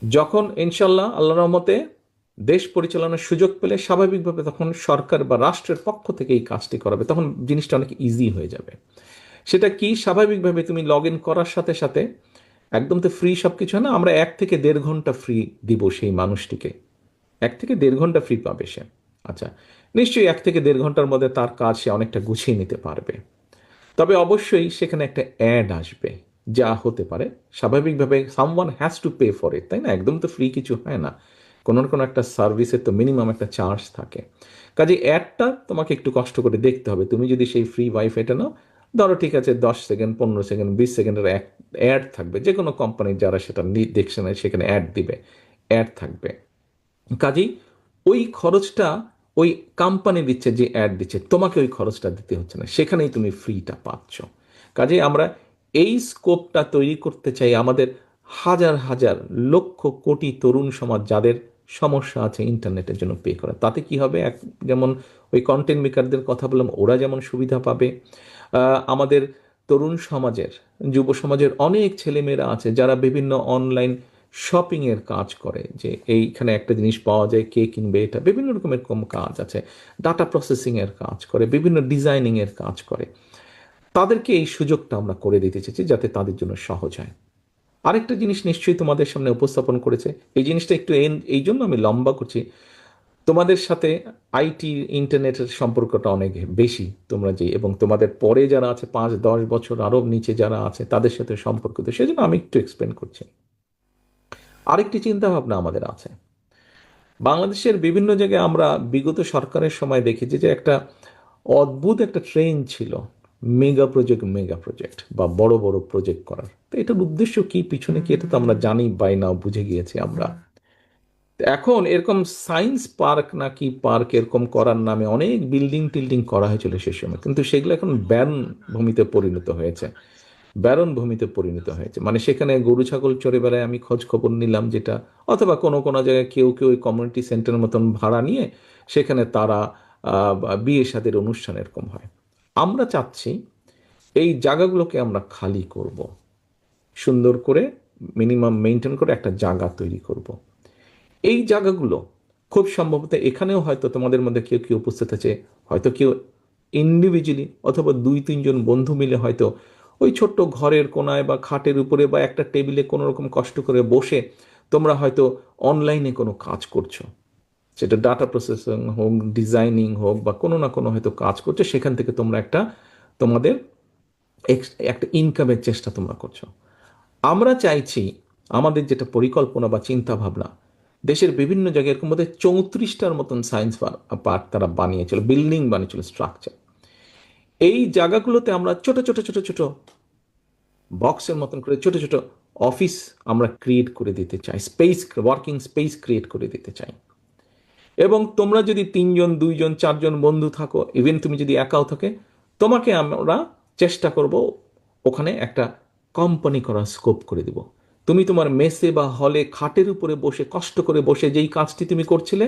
যখন ইনশাল্লাহ আল্লাহ রহমতে দেশ পরিচালনার সুযোগ পেলে স্বাভাবিকভাবে তখন সরকার বা রাষ্ট্রের পক্ষ থেকে এই কাজটি করাবে, তখন জিনিসটা অনেক ইজি হয়ে যাবে। সেটা কি? স্বাভাবিকভাবে তুমি লগ ইন করার সাথে সাথে একদম তো ফ্রি সব কিছু হয় না, আমরা 1 থেকে 1.5 ঘন্টা ফ্রি দিব সেই মানুষটিকে। 1 থেকে 1.5 ঘন্টা ফ্রি পাবে সে। আচ্ছা, নিশ্চয়ই 1 থেকে 1.5 ঘন্টার মধ্যে তার কাজ সে অনেকটা গুছিয়ে নিতে পারবে। তবে অবশ্যই সেখানে একটা অ্যাড আসবে, যা হতে পারে স্বাভাবিকভাবে someone has to pay for it, তাই না? একদম তো ফ্রি কিছু হয় না, কোনো না কোনো একটা সার্ভিসের তো মিনিমাম একটা চার্জ থাকে। কাজে অ্যাডটা তোমাকে একটু কষ্ট করে দেখতে হবে। তুমি যদি সেই ফ্রি ওয়াইফাইটা নাও, ধরো ঠিক আছে, 10 সেকেন্ড, 15 সেকেন্ড, 20 সেকেন্ডের অ্যাড থাকবে, যে কোনো কোম্পানির যারা সেটা দেখছে না, সেখানে অ্যাড দিবে, অ্যাড থাকবে। কাজেই ওই খরচটা ওই কোম্পানি দিচ্ছে, যে অ্যাড দিচ্ছে, তোমাকে ওই খরচটা দিতে হচ্ছে না, সেখানেই তুমি ফ্রিটা পাচ্ছ। কাজেই আমরা এই স্কোপটা তৈরি করতে চাই আমাদের হাজার হাজার লক্ষ কোটি তরুণ সমাজ, যাদের সমস্যা আছে ইন্টারনেটের জন্য পে করা। তাতে কি হবে? যেমন ওই কন্টেন্ট মেকারদের কথা বললাম, ওরা যেমন সুবিধা পাবে, আমাদের তরুণ সমাজের, যুব সমাজের অনেক ছেলেমেয়েরা আছে যারা বিভিন্ন অনলাইন শপিংয়ের কাজ করে, যে এইখানে একটা জিনিস পাওয়া যায়, কে কিনবে, এটা বিভিন্ন রকমের কম কাজ আছে, ডাটা প্রসেসিংয়ের কাজ করে, বিভিন্ন ডিজাইনিংয়ের কাজ করে, তাদেরকে এই সুযোগটা আমরা করে দিতে চাইছি যাতে তাদের জন্য সহজ হয়। আরেকটা জিনিস নিশ্চয়ই তোমাদের সামনে উপস্থাপন করেছে, এই জিনিসটা একটু এই জন্য আমি লম্বা করছি, তোমাদের সাথে আইটি ইন্টারনেটের সম্পর্কটা অনেক বেশি, তোমরা যে, এবং তোমাদের পরে যারা আছে 5-10 বছর আরো নিচে যারা আছে তাদের সাথে সম্পর্ক, তো সেজন্য আমি একটু এক্সপ্লেন করছি। আরেকটি চিন্তা ভাবনা আমাদের আছে, বাংলাদেশের বিভিন্ন জায়গায় আমরা বিগত সরকারের সময় দেখেছি যে একটা অদ্ভুত একটা ট্রেন্ড ছিল, মেগা প্রজেক্ট বা বড় বড় প্রজেক্ট করার। তো এটার উদ্দেশ্য কি, পিছনে কি, এটা তো আমরা জানি, বাই নাও বুঝে গিয়েছি আমরা। এখন এরকম সায়েন্স পার্ক নাকি পার্ক এরকম করার নামে অনেক বিল্ডিং টিল্ডিং করা হয়েছিল সে সময়, কিন্তু সেগুলো এখন ব্যারন ভূমিতে পরিণত হয়েছে। মানে সেখানে গরু ছাগল চড়ে বেড়ায়, আমি খোঁজ খবর নিলাম যেটা, অথবা কোনো কোনো জায়গায় কেউ কেউ ওই কমিউনিটি সেন্টারের মতন ভাড়া নিয়ে সেখানে তারা বিয়ে শাদের অনুষ্ঠান এরকম হয়। আমরা চাচ্ছি এই জায়গাগুলোকে আমরা খালি করব, সুন্দর করে মিনিমাম মেনটেন করে একটা জায়গা তৈরি করব। এই জায়গাগুলো খুব সম্ভবত এখানেও হয়তো তোমাদের মধ্যে কেউ কেউ উপস্থিত আছে, হয়তো কেউ ইন্ডিভিজুয়ালি অথবা 2-3 জন বন্ধু মিলে হয়তো ওই ছোট্ট ঘরের কোনায় বা খাটের উপরে বা একটা টেবিলে কোনো রকম কষ্ট করে বসে তোমরা হয়তো অনলাইনে কোনো কাজ করছো, সেটা ডাটা প্রসেসিং হোক, ডিজাইনিং হোক, বা কোনো না কোনো হয়তো কাজ করছো, সেখান থেকে তোমরা তোমাদের একটা ইনকামের চেষ্টা তোমরা করছো। আমরা চাইছি আমাদের যেটা পরিকল্পনা বা চিন্তা ভাবনা, দেশের বিভিন্ন জায়গায় এরকম মধ্যে 34টার মতন সায়েন্স পার্ক তারা বানিয়েছিল, বিল্ডিং বানিয়েছিল, স্ট্রাকচার। এই জায়গাগুলোতে আমরা ছোট ছোট ছোট ছোট বক্সের মতন করে ছোট ছোট অফিস আমরা ক্রিয়েট করে দিতে চাই, স্পেস, ওয়ার্কিং স্পেস ক্রিয়েট করে দিতে চাই। এবং তোমরা যদি 3 জন 2 জন 4 জন বন্ধু থাকো, ইভেন তুমি যদি একাও থাকে, তোমাকে আমরা চেষ্টা করব ওখানে একটা কোম্পানি করার স্কোপ করে দিব। তুমি তোমার মেসে বা হলে খাটের উপরে বসে কষ্ট করে বসে যেই কাজটি তুমি করছিলে,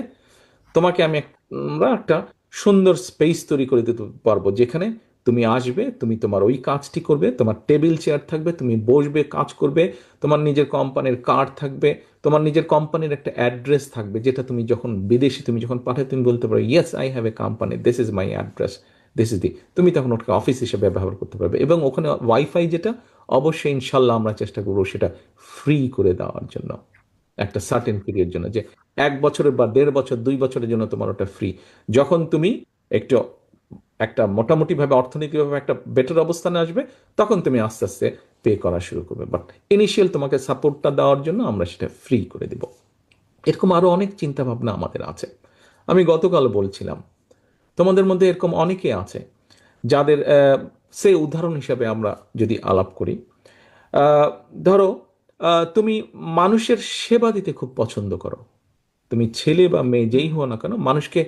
তোমাকে আমরা একটা সুন্দর স্পেস তৈরি করে দিতে পারবো, যেখানে তুমি আসবে, তুমি তোমার ওই কাজটি করবে, তোমার টেবিল চেয়ার থাকবে, তুমি বসবে, কাজ করবে, তোমার নিজের কোম্পানির কার্ড থাকবে, তোমার নিজের কোম্পানির একটা অ্যাড্রেস থাকবে, যেটা তুমি যখন বিদেশে তুমি যখন পাঠাবে তুমি বলতে পারো, yes I have a company, this is my address, this is the, তুমি তখন ওটাকে অফিস হিসেবে ব্যবহার করতে পারবে। এবং ওখানে ওয়াইফাই যেটা, অবশ্যই ইনশাল্লাহ আমরা চেষ্টা করবো সেটা ফ্রি করে দেওয়ার জন্য একটা সার্টেন পিরিয়ড জন্য, যে 1 বছরের বা 1.5 বছর 2 বছরের জন্য তোমার ওটা ফ্রি। যখন তুমি একটু একটা মোটামুটিভাবে অর্থনৈতিকভাবে একটা বেটার অবস্থানে আসবে, তখন তুমি আস্তে আস্তে পে করা শুরু করবে, বাট ইনিশিয়াল তোমাকে সাপোর্টটা দেওয়ার জন্য আমরা সেটা ফ্রি করে দিব। এরকম আরো অনেক চিন্তা ভাবনা আমাদের আছে। আমি গতকাল বলছিলাম, তোমাদের মধ্যে এরকম অনেকে আছে যাদের সে উদাহরণ হিসাবে আমরা যদি আলাপ করি, আহ, ধরো তুমি মানুষের সেবা দিতে খুব পছন্দ করো, তুমি ছেলে বা মেয়ে যেই হও না কেন, মানুষকে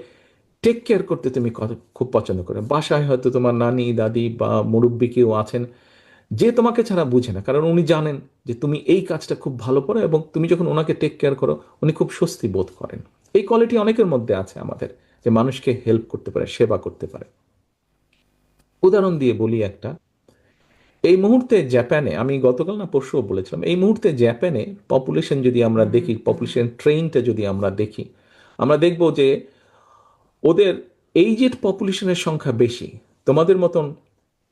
টেক কেয়ার করতে তুমি খুব পছন্দ করো। বাসায় হয়তো তোমার নানি দাদি বা মুরব্বী কেউ আছেন যে তোমাকে ছাড়া বুঝে না, কারণ উনি জানেন যে তুমি এই কাজটা খুব ভালো করো, এবং তুমি যখন ওনাকে টেক কেয়ার করো উনি খুব স্বস্তি বোধ করেন। এই কোয়ালিটি অনেকের মধ্যে আছে আমাদের, যে মানুষকে হেল্প করতে পারে, সেবা করতে পারে। উদাহরণ দিয়ে বলি একটা, এই মুহূর্তে জাপানে, আমি গতকাল না পরশুও বলেছিলাম, এই মুহূর্তে জাপানে পপুলেশন যদি আমরা দেখি, পপুলেশন ট্রেনটা যদি আমরা দেখি, আমরা দেখব যে ওদের এইজেড পপুলেশনের সংখ্যা বেশি, তোমাদের মতন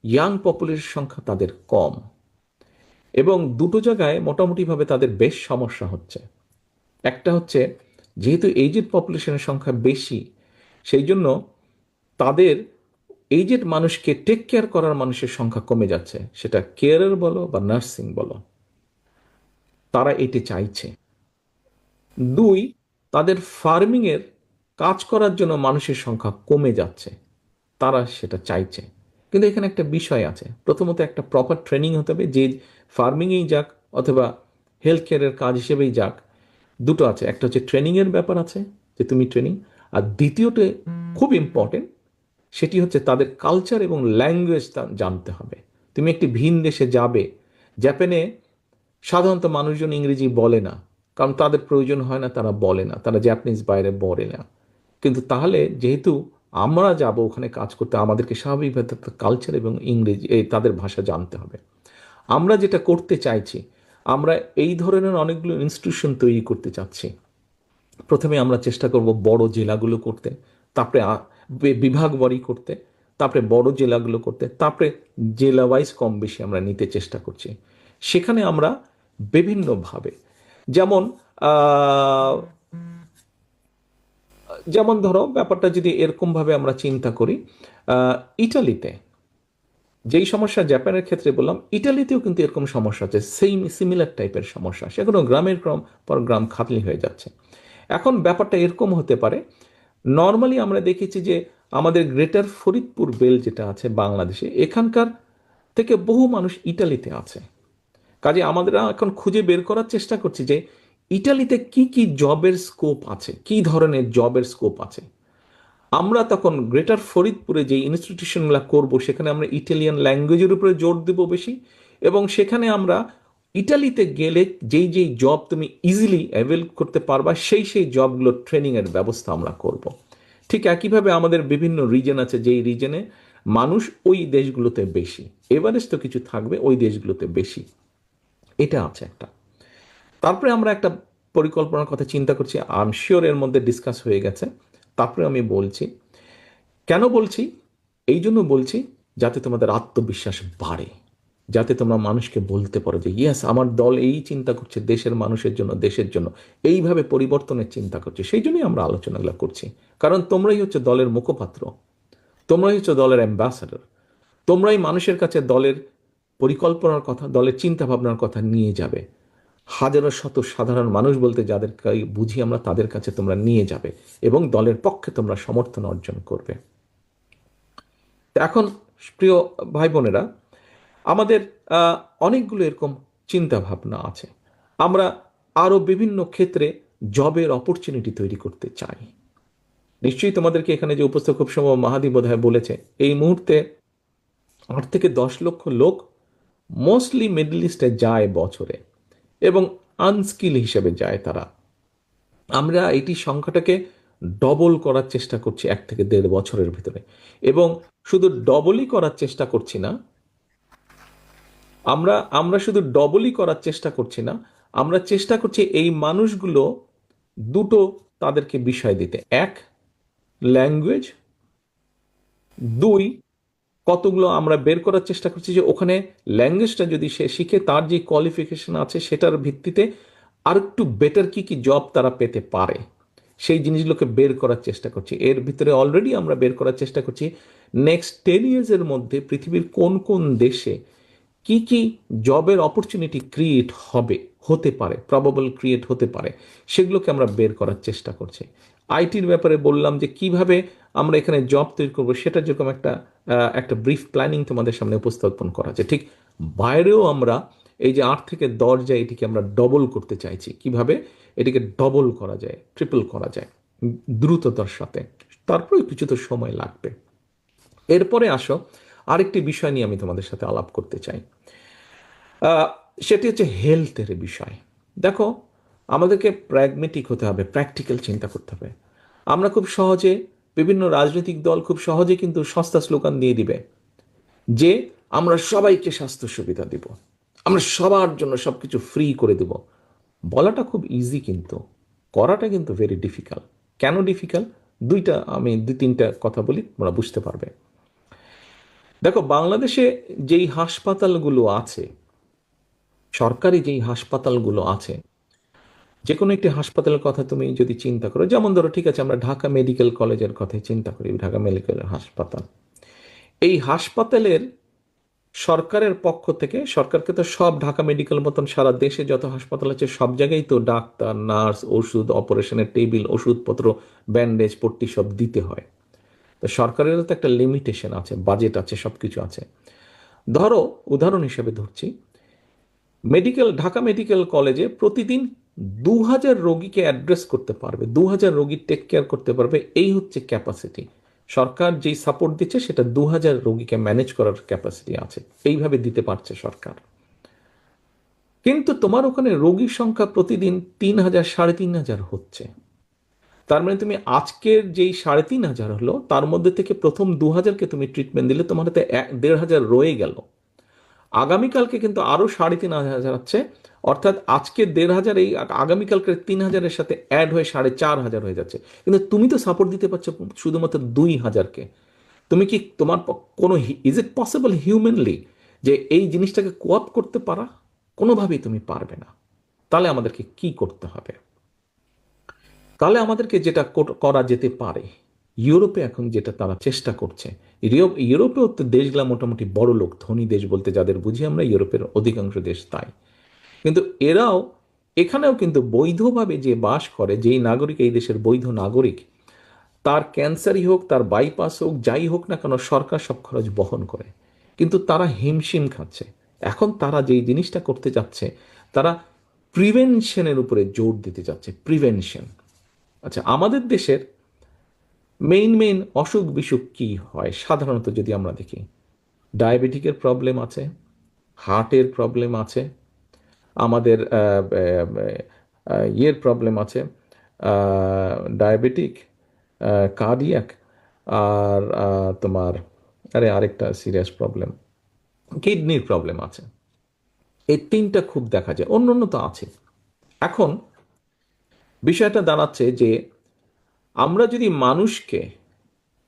ইয়াং পপুলেশনের সংখ্যা তাদের কম। এবং দুটো জায়গায় মোটামুটিভাবে তাদের বেশ সমস্যা হচ্ছে। একটা হচ্ছে, যেহেতু এইজেড পপুলেশনের সংখ্যা বেশি, সেই জন্য তাদের এইজেড মানুষকে টেক কেয়ার করার মানুষের সংখ্যা কমে যাচ্ছে, সেটা কেয়ারার বলো বা নার্সিং বলো, তারা এটি চাইছে। দুই, তাদের ফার্মিংয়ের কাজ করার জন্য মানুষের সংখ্যা কমে যাচ্ছে, তারা সেটা চাইছে। কিন্তু এখানে একটা বিষয় আছে, প্রথমত একটা প্রপার ট্রেনিং হতে হবে, যে ফার্মিংয়েই যাক অথবা হেলথ কেয়ারের কাজ হিসেবেই যাক, দুটো আছে, একটা হচ্ছে ট্রেনিংয়ের ব্যাপার আছে, যে তুমি ট্রেনিং, আর দ্বিতীয়টা খুব ইম্পর্টেন্ট, সেটি হচ্ছে তাদের কালচার এবং ল্যাঙ্গুয়েজ জানতে হবে। তুমি একটি ভিন দেশে যাবে, জাপানে সাধারণত মানুষজন ইংরেজি বলে না, কারণ তাদের প্রয়োজন হয় না, তারা বলে না, তারা জাপানিজ বাইরে বলে না। কিন্তু তাহলে যেহেতু আমরা যাব ওখানে কাজ করতে, আমাদেরকে স্বাভাবিকভাবে তাদের কালচার এবং ইংরেজি তাদের ভাষা জানতে হবে। আমরা যেটা করতে চাইছি, আমরা এই ধরনের অনেকগুলো ইনস্টিটিউশন তৈরি করতে চাচ্ছি। প্রথমে আমরা চেষ্টা করব বড় জেলাগুলো করতে, তারপরে বিভাগ বাড়ি করতে, তারপরে বড় জেলাগুলো করতে, তারপরে জেলা ওয়াইজ কম বেশি আমরা নিতে চেষ্টা করছি। সেখানে আমরা বিভিন্নভাবে, যেমন আহ, যেমন ধরো ব্যাপারটা যদি এরকমভাবে আমরা চিন্তা করি, ইটালিতে যেই সমস্যা জাপানের ক্ষেত্রে বললাম, ইটালিতেও কিন্তু এরকম সমস্যা আছে, সেম সিমিলার টাইপের সমস্যা, সেখানেও গ্রামের গ্রাম পর গ্রাম খাতলি হয়ে যাচ্ছে। এখন ব্যাপারটা এরকম হতে পারে, নর্মালি আমরা দেখেছি যে আমাদের গ্রেটার ফরিদপুর বেল্ট যেটা আছে বাংলাদেশে, এখানকার থেকে বহু মানুষ ইটালিতে আছে। কাজে আমাদের এখন খুঁজে বের করার চেষ্টা করছি যে ইটালিতে কি কি জবের স্কোপ আছে, কি ধরনের জবের স্কোপ আছে। আমরা তখন গ্রেটার ফরিদপুরে যে ইনস্টিটিউশনগুলো করব, সেখানে আমরা ইটালিয়ান ল্যাঙ্গুয়েজের উপরে জোর দেব বেশি, এবং সেখানে আমরা ইটালিতে গেলে যেই যেই জব তুমি ইজিলি অ্যাভেল করতে পারবা, সেই সেই জবগুলোর ট্রেনিংয়ের ব্যবস্থা আমরা করব। ঠিক একইভাবে আমাদের বিভিন্ন রিজন আছে, যেই রিজনে মানুষ ওই দেশগুলোতে বেশি, এভারেস্ট তো কিছু থাকবে ওই দেশগুলোতে বেশি, এটা আছে একটা। তারপরে আমরা একটা পরিকল্পনার কথা চিন্তা করছি, আই এম শিওর এর মধ্যে ডিসকাস হয়ে গেছে। তারপরে আমি বলছি, কেন বলছি, এই জন্য বলছি যাতে তোমাদের আত্মবিশ্বাস বাড়ে, যাতে তোমরা মানুষকে বলতে পারো যে ইয়েস আমার দল এই চিন্তা করছে দেশের মানুষের জন্য, দেশের জন্য এইভাবে পরিবর্তনের চিন্তা করছে। সেই জন্যই আমরা আলোচনাগুলো করছি, কারণ তোমরাই হচ্ছে দলের মুখপাত্র, তোমরাই হচ্ছে দলের অ্যাম্বাসাডর, তোমরাই মানুষের কাছে দলের পরিকল্পনার কথা, দলের চিন্তা ভাবনার কথা নিয়ে যাবে। হাজারো শত সাধারণ মানুষ বলতে যাদেরকে বুঝি আমরা, তাদের কাছে তোমরা নিয়ে যাবে এবং দলের পক্ষে তোমরা সমর্থন অর্জন করবে। এখন প্রিয় ভাই বোনেরা, আমাদের অনেকগুলো এরকম চিন্তা ভাবনা আছে। আমরা আরো বিভিন্ন ক্ষেত্রে জবের অপরচুনিটি তৈরি করতে চাই। নিশ্চয়ই তোমাদেরকে এখানে যে উপস্থিত খুব সময় মাহাদি বোধহয় বলেছে, এই মুহূর্তে 8 থেকে 10 লক্ষ লোক মোস্টলি মিডল ইস্টে যায় বছরে, এবং আনস্কিল হিসেবে যায় তারা। আমরা এটি সংখ্যাটাকে ডবল করার চেষ্টা করছি 1 থেকে 1.5 বছরের ভিতরে। এবং শুধু ডবলই করার চেষ্টা করছি না, আমরা আমরা শুধু ডবলই করার চেষ্টা করছি না, আমরা চেষ্টা করছি এই মানুষগুলো দুটো তাদেরকে বিষয় দিতে: এক, ল্যাঙ্গুয়েজ; দুই, কতগুলো আমরা বের করার চেষ্টা করছি যে ওখানে ল্যাঙ্গুয়েজটা যদি সে শিখে, তার যে কোয়ালিফিকেশন আছে সেটার ভিত্তিতে আর একটু বেটার কি কি জব তারা পেতে পারে, সেই জিনিসগুলোকে বের করার চেষ্টা করছি। এর ভিতরে অলরেডি আমরা বের করার চেষ্টা করছি নেক্সট 10 ইয়ার্সের মধ্যে পৃথিবীর কোন কোন দেশে কি কি জবের অপরচুনিটি ক্রিয়েট হবে, হতে পারে, প্রবাবল ক্রিয়েট হতে পারে, সেগুলোকে আমরা বের করার চেষ্টা করছি। আইটির ব্যাপারে বললাম যে কিভাবে আমরা এখানে জব তৈরি করবো, সেটা যেরকম একটা ব্রিফ প্ল্যানিং তোমাদের সামনে উপস্থাপন করা আছে, ঠিক বাইরেও আমরা এই যে 8 থেকে 10 যায়, এটিকে আমরা ডবল করতে চাইছি। কিভাবে এটিকে ডবল করা যায়, ট্রিপল করা যায় দ্রুততার সাথে, তারপরে কিছু তো সময় লাগবে। এরপরে আসো, আরেকটি বিষয় নিয়ে আমি তোমাদের সাথে আলাপ করতে চাই। সেটি হচ্ছে হেলথের বিষয়। দেখো, আমাদেরকে প্র্যাগমেটিক হতে হবে, প্র্যাকটিক্যাল চিন্তা করতে হবে। আমরা খুব সহজে, বিভিন্ন রাজনৈতিক দল খুব সহজে কিন্তু সস্তা স্লোগান দিয়ে দিবে যে আমরা সবাইকে স্বাস্থ্য সুবিধা দিব, আমরা সবার জন্য সবকিছু ফ্রি করে দেব। বলাটা খুব ইজি, কিন্তু করাটা কিন্তু ভেরি ডিফিকাল্ট। কেন ডিফিকাল্ট? আমি 2-3টা কথা বলি, তোমরা বুঝতে পারবে। দেখো, বাংলাদেশে যেই হাসপাতালগুলো আছে, সরকারি যেই হাসপাতালগুলো আছে, যে কোনো একটি হাসপাতালের কথা তুমি যদি চিন্তা করো, যেমন ধরো, ঠিক আছে, আমরা ঢাকা মেডিকেল কলেজের কথাই চিন্তা করি, ঢাকা মেডিকেল হাসপাতাল। এই হাসপাতালের সরকারের পক্ষ থেকে, সরকারকে তো সব ঢাকা মেডিকেল মতন সারা দেশে যত হাসপাতাল আছে সব জায়গায় তো ডাক্তার, নার্স, ওষুধ, অপারেশনের টেবিল, ওষুধপত্র, ব্যান্ডেজ, পট্টি সব দিতে হয়। তো সরকারেরও তো একটা লিমিটেশন আছে, বাজেট আছে, সব কিছু আছে। ধরো, উদাহরণ হিসেবে ধরছি, ঢাকা মেডিকেল কলেজে প্রতিদিন 2000 রোগীকে অ্যাড্রেস করতে পারবে, 2000 রোগীর টেক কেয়ার করতে পারবে, এই হচ্ছে ক্যাপাসিটি। সরকার যেই সাপোর্ট দিচ্ছে সেটা 2000 রোগীকে ম্যানেজ করার ক্যাপাসিটি আছে, এইভাবে দিতে পারছে সরকার। কিন্তু তোমার ওখানে রোগীর সংখ্যা প্রতিদিন 3000, 3500 হচ্ছে। তার মানে তুমি আজকের যেই 3500 হলো, তার মধ্যে থেকে প্রথম 2000কে তুমি ট্রিটমেন্ট দিলে, তোমার হাতে 1500 রয়ে গেল। আগামীকালকে কিন্তু আরো 3500 হচ্ছে, অর্থাৎ আজকে 1500 এই আগামীকালকে 3000-এর সাথে অ্যাড হয়ে 4500 হয়ে যাচ্ছে। কিন্তু তুমি তো সাপোর্ট দিতে পারছো শুধুমাত্র 2000-কে। তুমি কি তোমার কোনো, ইজ ইট পসিবল হিউম্যানলি যে এই জিনিসটাকে কোঅপ করতে পারা? কোনোভাবেই তুমি পারবে না। তাহলে আমাদেরকে কি করতে হবে? তাহলে আমাদেরকে যেটা করা যেতে পারে, ইউরোপে এখন যেটা তারা চেষ্টা করছে, ইউরোপেও তো দেশগুলা মোটামুটি বড় লোক, ধনী দেশ বলতে যাদের বুঝি আমরা, ইউরোপের অধিকাংশ দেশ তাই। কিন্তু এখানেও কিন্তু বৈধভাবে যে বাস করে, যেই নাগরিক এই দেশের বৈধ নাগরিক, তার ক্যান্সারই হোক, তার বাইপাস হোক, যাই হোক না কেন, সরকার সব খরচ বহন করে। কিন্তু তারা হিমশিম খাচ্ছে। এখন তারা যেই জিনিসটা করতে যাচ্ছে, তারা প্রিভেনশনের উপরে জোর দিতে যাচ্ছে, প্রিভেনশন। আচ্ছা, আমাদের দেশের মেইন অসুখ বিসুখ কি হয় সাধারণত যদি আমরা দেখি? ডায়াবেটিকের প্রবলেম আছে, হার্টের প্রবলেম আছে, আমাদের ইয়ের প্রবলেম আছে, ডায়াবেটিক, কার্ডিয়াক, আর তোমার আরেকটা সিরিয়াস প্রবলেম, কিডনির প্রবলেম আছে। এই 3টা খুব দেখা যায়, অন্য অন্য তো আছে। এখন বিষয়টা দাঁড়াচ্ছে যে আমরা যদি মানুষকে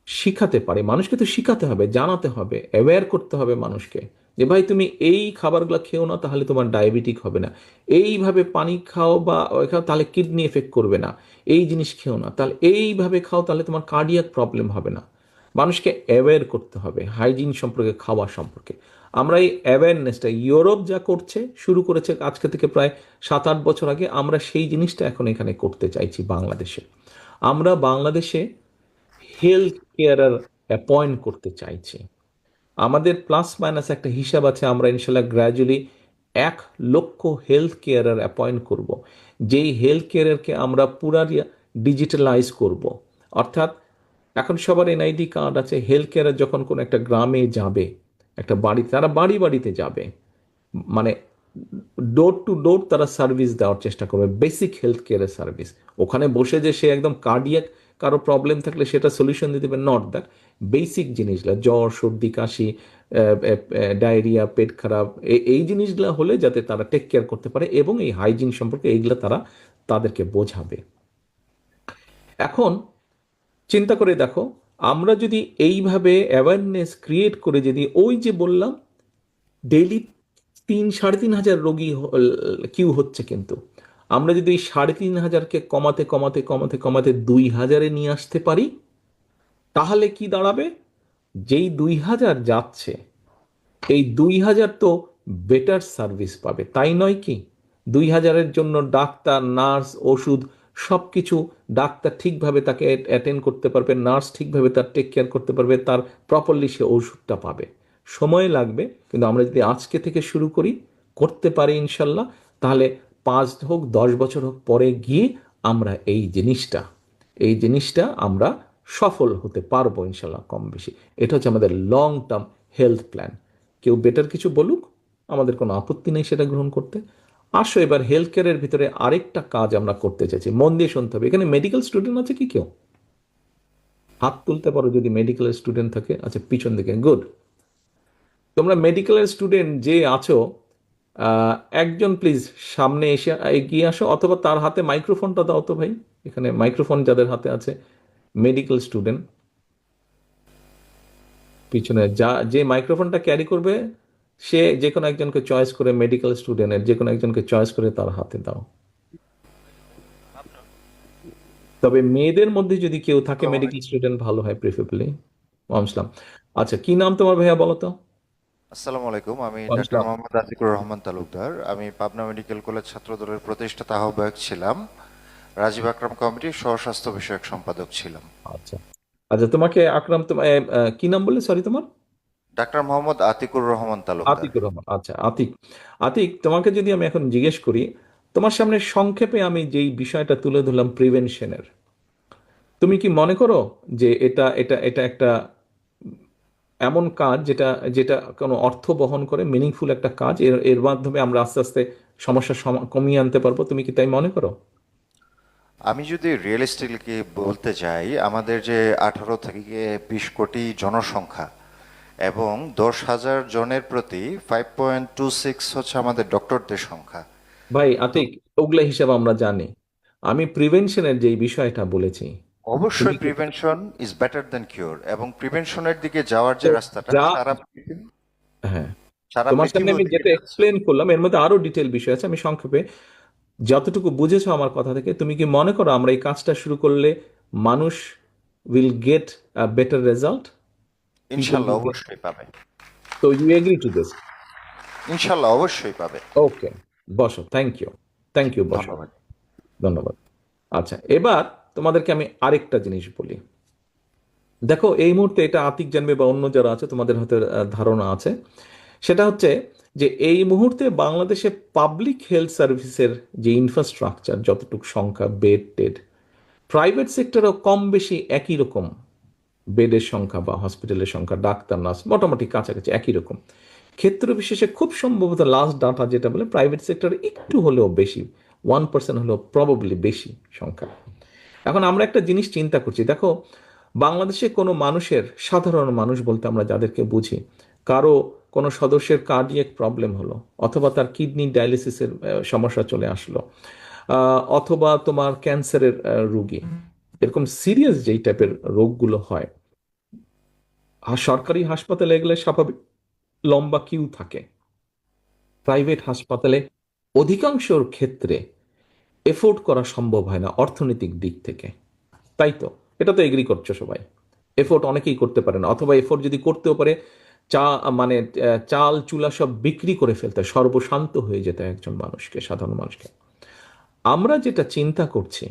শিখাতে পারি, মানুষকে তো শিখাতে হবে, জানাতে হবে, অ্যাওয়্যার করতে হবে মানুষকে, যে ভাই তুমি এই খাবারগুলো খেও না, তাহলে তোমার ডায়াবেটিক হবে না। এইভাবে পানি খাও বা খাও, তাহলে কিডনি এফেক্ট করবে না। এই জিনিস খেও না, তাহলে এইভাবে খাও, তাহলে তোমার কার্ডিয়াক প্রবলেম হবে না। মানুষকে অ্যাওয়্যার করতে হবে হাইজিন সম্পর্কে, খাওয়া সম্পর্কে। আমরা এই অ্যাওয়ারনেসটা, ইউরোপ যা করছে, শুরু করেছে আজকে থেকে প্রায় 7-8 বছর আগে, আমরা সেই জিনিসটা এখন এখানে করতে চাইছি বাংলাদেশে। আমরা বাংলাদেশে হেলথ কেয়ারার অ্যাপয়েন্ট করতে চাইছি। আমাদের প্লাস মাইনাস একটা হিসাব আছে, আমরা ইনশাল্লাহ গ্র্যাজুয়ালি 1 লক্ষ হেলথ কেয়ারার অ্যাপয়েন্ট করব, যেই হেলথ কেয়ারকে আমরা পুরা ডিজিটালাইজ করব। অর্থাৎ এখন সবার এনআইডি কার্ড আছে, হেলথ কেয়ার যখন কোনো একটা গ্রামে যাবে, একটা বাড়ি, তারা বাড়ি বাড়িতে যাবে, মানে ডোর টু ডোর তারা সার্ভিস দেওয়ার চেষ্টা করবে, বেসিক হেলথ কেয়ারের সার্ভিস। ওখানে বসে যে সে একদম কার্ডিয়াক কারো প্রবলেম থাকলে সেটা সলিউশন দিতে দেবে, নট দ্যাট। বেসিক জিনিসগুলো, জ্বর, সর্দি, কাশি, ডায়রিয়া, পেট খারাপ, এই জিনিসগুলো হলে যাতে তারা টেক কেয়ার করতে পারে, এবং এই হাইজিন সম্পর্কে এইগুলো তারা তাদেরকে বোঝাবে। এখন চিন্তা করে দেখো, আমরা যদি এইভাবে অ্যাওয়ারনেস ক্রিয়েট করে, যদি ওই যে বললাম ডেইলি 3-3.5 হাজার রোগী কিউ হচ্ছে, কিন্তু আমরা যদি এই 3.5 হাজারকে কমাতে কমাতে কমাতে কমাতে 2,000-এ নিয়ে আসতে পারি, তাহলে কি দাঁড়াবে? যেই 2,000 যাচ্ছে, এই 2,000 তো বেটার সার্ভিস পাবে, তাই নয় কি? 2,000-এর জন্য ডাক্তার, নার্স, ওষুধ, সব কিছু, ডাক্তার ঠিকভাবে তাকে অ্যাটেন্ড করতে পারবে, নার্স ঠিকভাবে তার টেক কেয়ার করতে পারবে, তার প্রপারলি সে ওষুধটা পাবে। সময় লাগবে, কিন্তু আমরা যদি আজকে থেকে শুরু করি, করতে পারি ইনশাল্লাহ, তাহলে 5 হোক 10 বছর হোক পরে গিয়ে আমরা এই জিনিসটা আমরা সফল হতে পারবো ইনশাল্লাহ, কম বেশি। এটা হচ্ছে আমাদের লং টার্ম হেলথ প্ল্যান। কেউ বেটার কিছু বলুক, আমাদের কোনো আপত্তি নেই সেটা গ্রহণ করতে। আসো এবার হেলথ কেয়ারের ভিতরে আরেকটা কাজ আমরা করতে চাইছি, মন দিয়ে শুনতে হবে। এখানে মেডিকেল স্টুডেন্ট আছে কি কেউ? হাত তুলতে পারো যদি মেডিকেল স্টুডেন্ট থাকে। আচ্ছা, পিছন দিকে, গুড। তোমরা মেডিকেলের স্টুডেন্ট যে আছো, একজন প্লিজ সামনে এসে এগিয়ে আসো, অথবা তার হাতে মাইক্রোফোনটা দাও তো ভাই। এখানে মাইক্রোফোন যাদের হাতে আছে, মেডিকেল স্টুডেন্ট, পিছনে যে মাইক্রোফোনটা ক্যারি করবে, সে যে কোনো একজনকে চয়েস করে, মেডিকেল স্টুডেন্টের যে কোনো একজনকে চয়েস করে তার হাতে দাও। তবে মেয়েদের মধ্যে যদি কেউ থাকে আসসালামু মেডিকেল আলাইকুম। স্টুডেন্ট, ভালো হয় প্রিফারেবলি। আসসালাম। আচ্ছা, কি নাম তোমার ভাইয়া বলো তো? আসসালামু আলাইকুম। আমি ডাক্তার আসসালাম। মোহাম্মদ আতিকুর রহমান তালুকদার। আমি পাবনা মেডিকেল কলেজ ছাত্রদলের প্রতিষ্ঠাতা আহ্বায়ক ছিলাম। রাজীব আকরাম কমিটির সহস্বাস্থ্য বিষয়ক সম্পাদক ছিলাম। আচ্ছা, আচ্ছা, তোমাকে আকরাম, তোমার কি নাম বললে, সরি তোমার? ডাক্তার মোহাম্মদ আতিকুর রহমান তালুকদার। আতিকুর রহমান। আচ্ছা, আতিক। আতিক, তোমাকে যদি আমি এখন জিজ্ঞেস করি, তোমার সামনে সংক্ষেপে আমি যেই বিষয়টা তুলে ধরলাম প্রিভেনশনের, তুমি কি মনে করো যে এটা এটা এটা একটা এমন কাজ যেটা যেটা কোনো অর্থ বহন করে, মিনিংফুল একটা কাজ, এর এর মাধ্যমে আমরা আস্তে আস্তে সমস্যা কমিয়ে আনতে পারবো, তুমি কি তাই মনে করো? আমি যদি রিয়েলিস্টিকলি বলতে যাই, আমাদের যে 18 থেকে 20 কোটি জনসংখ্যা এবং 10,000 জনের প্রতি 5.26 হচ্ছে আমাদের ডক্টরদের সংখ্যা। ভাই তো আতিক, ওগুলা হিসাব আমরা জানি, আমি প্রিভেনশনের যেই বিষয়টা বলেছি। তুমি অবশ্যই কি, prevention is better than cure, এবং প্রিভেনশনের দিকে যাওয়ার তো যে রাস্তাটা যা, হ্যাঁ, সারা তোমার সামনে পৃথিবী আমি ওদিকে যেটা যাচ্ছে। এক্সপ্লেন করলাম এর মধ্যে আরো ডিটেল বিষয় আছে, আমি সংক্ষেপে যতটুকু বুঝেছো আমার কথা থেকে, তুমি কি মনে করো আমরা এই কাজটা শুরু করলে মানুষ will get a better result? People ইনশাল্লাহ উইল গেট, অবশ্যই পাবে। তো ইউ এগ্রি টু দিস? ইনশাল্লাহ অবশ্যই পাবে। ওকে, বসো, থ্যাংক ইউ, থ্যাংক ইউ, বসো। ধন্যবাদ। ধন্যবাদ। আচ্ছা, এবার তোমাদেরকে আমি আরেকটা জিনিস বলি। দেখো, এই মুহূর্তে এটা আতিক জানবে বা অন্য যারা আছে তোমাদের হয়তো ধারণা আছে, সেটা হচ্ছে যে এই মুহূর্তে বাংলাদেশে পাবলিক হেলথ সার্ভিসের যে ইনফ্রাস্ট্রাকচার, যতটুকু সংখ্যা, বেড টেড, প্রাইভেট সেক্টরও কম বেশি একই রকম। বেডের সংখ্যা বা হসপিটালের সংখ্যা, ডাক্তার, নার্স মোটামুটি কাছাকাছি একই রকম। ক্ষেত্র বিশেষে খুব সম্ভবত লাস্ট ডাটা যেটা বলে প্রাইভেট সেক্টরে একটু হলেও বেশি, 1% হলেও প্রবাবলি বেশি সংখ্যা। এখন আমরা একটা জিনিস চিন্তা করছি, দেখো, বাংলাদেশে কোনো মানুষের, সাধারণ মানুষ বলতে আমরা যাদেরকে বুঝি, কারো কোনো সদস্যের কার্ডিয়াক প্রবলেম হলো, অথবা তার কিডনি ডায়ালিসিসের সমস্যা চলে আসলো, অথবা তোমার ক্যান্সারের রুগী, এরকম সিরিয়াস যেই টাইপের রোগগুলো হয়, সরকারি হাসপাতালে গেলে স্বাভাবিক লম্বা কিউ থাকে। প্রাইভেট হাসপাতালে অধিকাংশর ক্ষেত্রে এফোর্ড করা সম্ভব হয় না অর্থনৈতিক দিক থেকে, তাই তো? এটা তো এগ্রি করছো সবাই। এফোর্ট অনেকেই করতে পারে না, অথবা এফোর্ট যদি করতেও পারে, চা মানে চাল চুলা সব বিক্রি করে ফেলতে হয়, সর্বশান্ত হয়ে যেতে হয় একজন মানুষকে, সাধারণ মানুষকে। আমরা যেটা চিন্তা করছি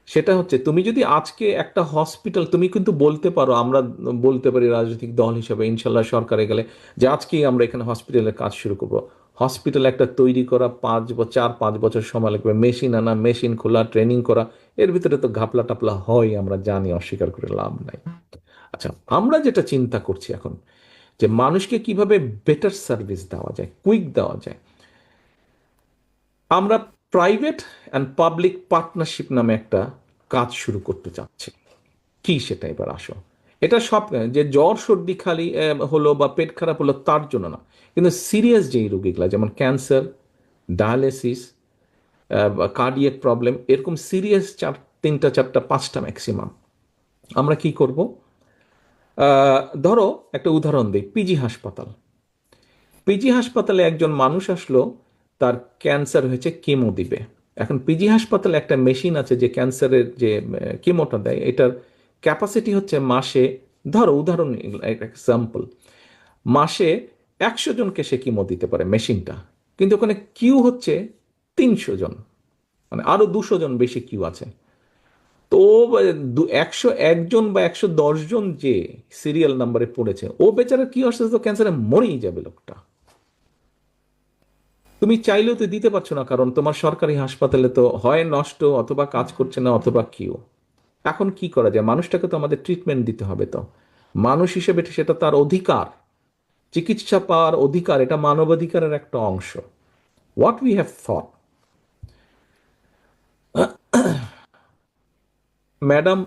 সেটা হচ্ছে তুমি যদি আজকে একটা হসপিটাল, তুমি কিন্তু বলতে পারো, আমরা বলতে পারি রাজনৈতিক দল হিসেবে ইনশাল্লাহ সরকারে গেলে যে আজকেই আমরা এখানে হসপিটালের কাজ শুরু করব। হসপিটাল একটা তৈরি করা 4-5 বছর সময় লাগবে, মেশিন আনা, মেশিন খোলা, ট্রেনিং করা, এর ভিতরে তো ঘাপলা টাপলা হয়, আমরা জানি, অস্বীকার করে লাভ নাই। আচ্ছা, আমরা যেটা চিন্তা করছি এখন, যে মানুষকে কিভাবে বেটার সার্ভিস দেওয়া যায়, কুইক দেওয়া যায়। আমরা প্রাইভেট অ্যান্ড পাবলিক পার্টনারশিপ নামে একটা কাজ শুরু করতে চাচ্ছি। কি সেটা এবার আসো। এটা সব যে জ্বর সর্দি খালি হলো বা পেট খারাপ হলো তার জন্য না, কিন্তু সিরিয়াস যেই রোগীগুলা, যেমন ক্যান্সার, ডায়ালিসিস, কার্ডিয়াক প্রবলেম, এরকম সিরিয়াস 3টা 4টা 5টা ম্যাক্সিমাম, আমরা কি করব? ধরো একটা উদাহরণ দিই, পিজি হাসপাতাল। পিজি হাসপাতালে একজন মানুষ আসলো, তার ক্যান্সার হয়েছে, কেমো দিবে। এখন পিজি হাসপাতালে একটা মেশিন আছে যে ক্যান্সারের যে কেমোটা দেয়, এটার ক্যাপাসিটি হচ্ছে মাসে, ধরো উদাহরণ এক্সাম্পল, মাসে 100 জনকে সে কিমো দিতে পারে মেশিনটা। কিন্তু ওখানে কিউ হচ্ছে 300 জন, মানে আরো 200 জন বেশি কিউ আছে। তো 101 জন বা 110 জন যে সিরিয়াল নাম্বারে পড়েছে, ও বেচারা কি হচ্ছে, তো ক্যান্সারে মরেই যাবে লোকটা। তুমি চাইলেও তো দিতে পারছো না, কারণ তোমার সরকারি হাসপাতালে তো হয় নষ্ট, অথবা কাজ করছে না, অথবা কিউ। এখন কি করা যায়? মানুষটাকে তো আমাদের ট্রিটমেন্ট দিতে হবে। তো মানুষ হিসেবে সেটা তার অধিকার, চিকিৎসা পাওয়ার অধিকার, এটা মানবাধিকারের একটা অংশ। What we have thought, madam,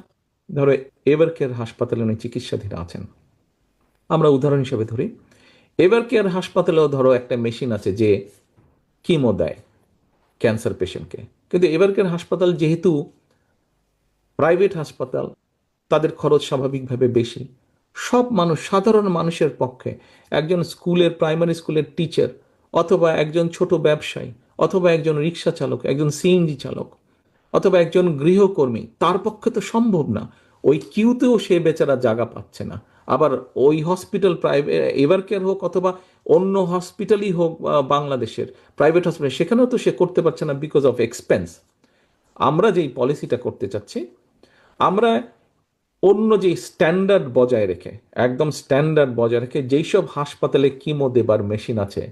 ধরো এভার কেয়ার হাসপাতালে উনি চিকিৎসাধীন আছেন, আমরা উদাহরণ হিসেবে ধরি। এভার কেয়ার হাসপাতালেও ধরো একটা মেশিন আছে যে কিমো দেয় ক্যান্সার পেশেন্টকে। কিন্তু এভার কেয়ার হাসপাতাল যেহেতু প্রাইভেট হাসপাতাল, তাদের খরচ স্বাভাবিকভাবে বেশি। সব মানুষ, সাধারণ মানুষের পক্ষে, একজন স্কুলের, প্রাইমারি স্কুলের টিচার, অথবা একজন ছোট ব্যবসায়ী, অথবা একজন রিক্সা চালক, একজন সিএনজি চালক, অথবা একজন গৃহকর্মী, তার পক্ষে তো সম্ভব না। ওই কিউতেও সে বেচারা জায়গা পাচ্ছে না। আবার ওই হসপিটাল, প্রাইভেট এভার কেয়ার হোক অথবা অন্য হসপিটালই হোক বাংলাদেশের প্রাইভেট হসপিটাল, সেখানেও তো সে করতে পারছে না বিকজ অফ এক্সপেন্স। আমরা যেই পলিসিটা করতে চাচ্ছি, আমরা অন্য যে স্ট্যান্ডার্ড বজায় রেখে, একদম স্ট্যান্ডার্ড বজায় রেখে, যেই সব হাসপাতালে কিমো দেবার মেশিন আছে,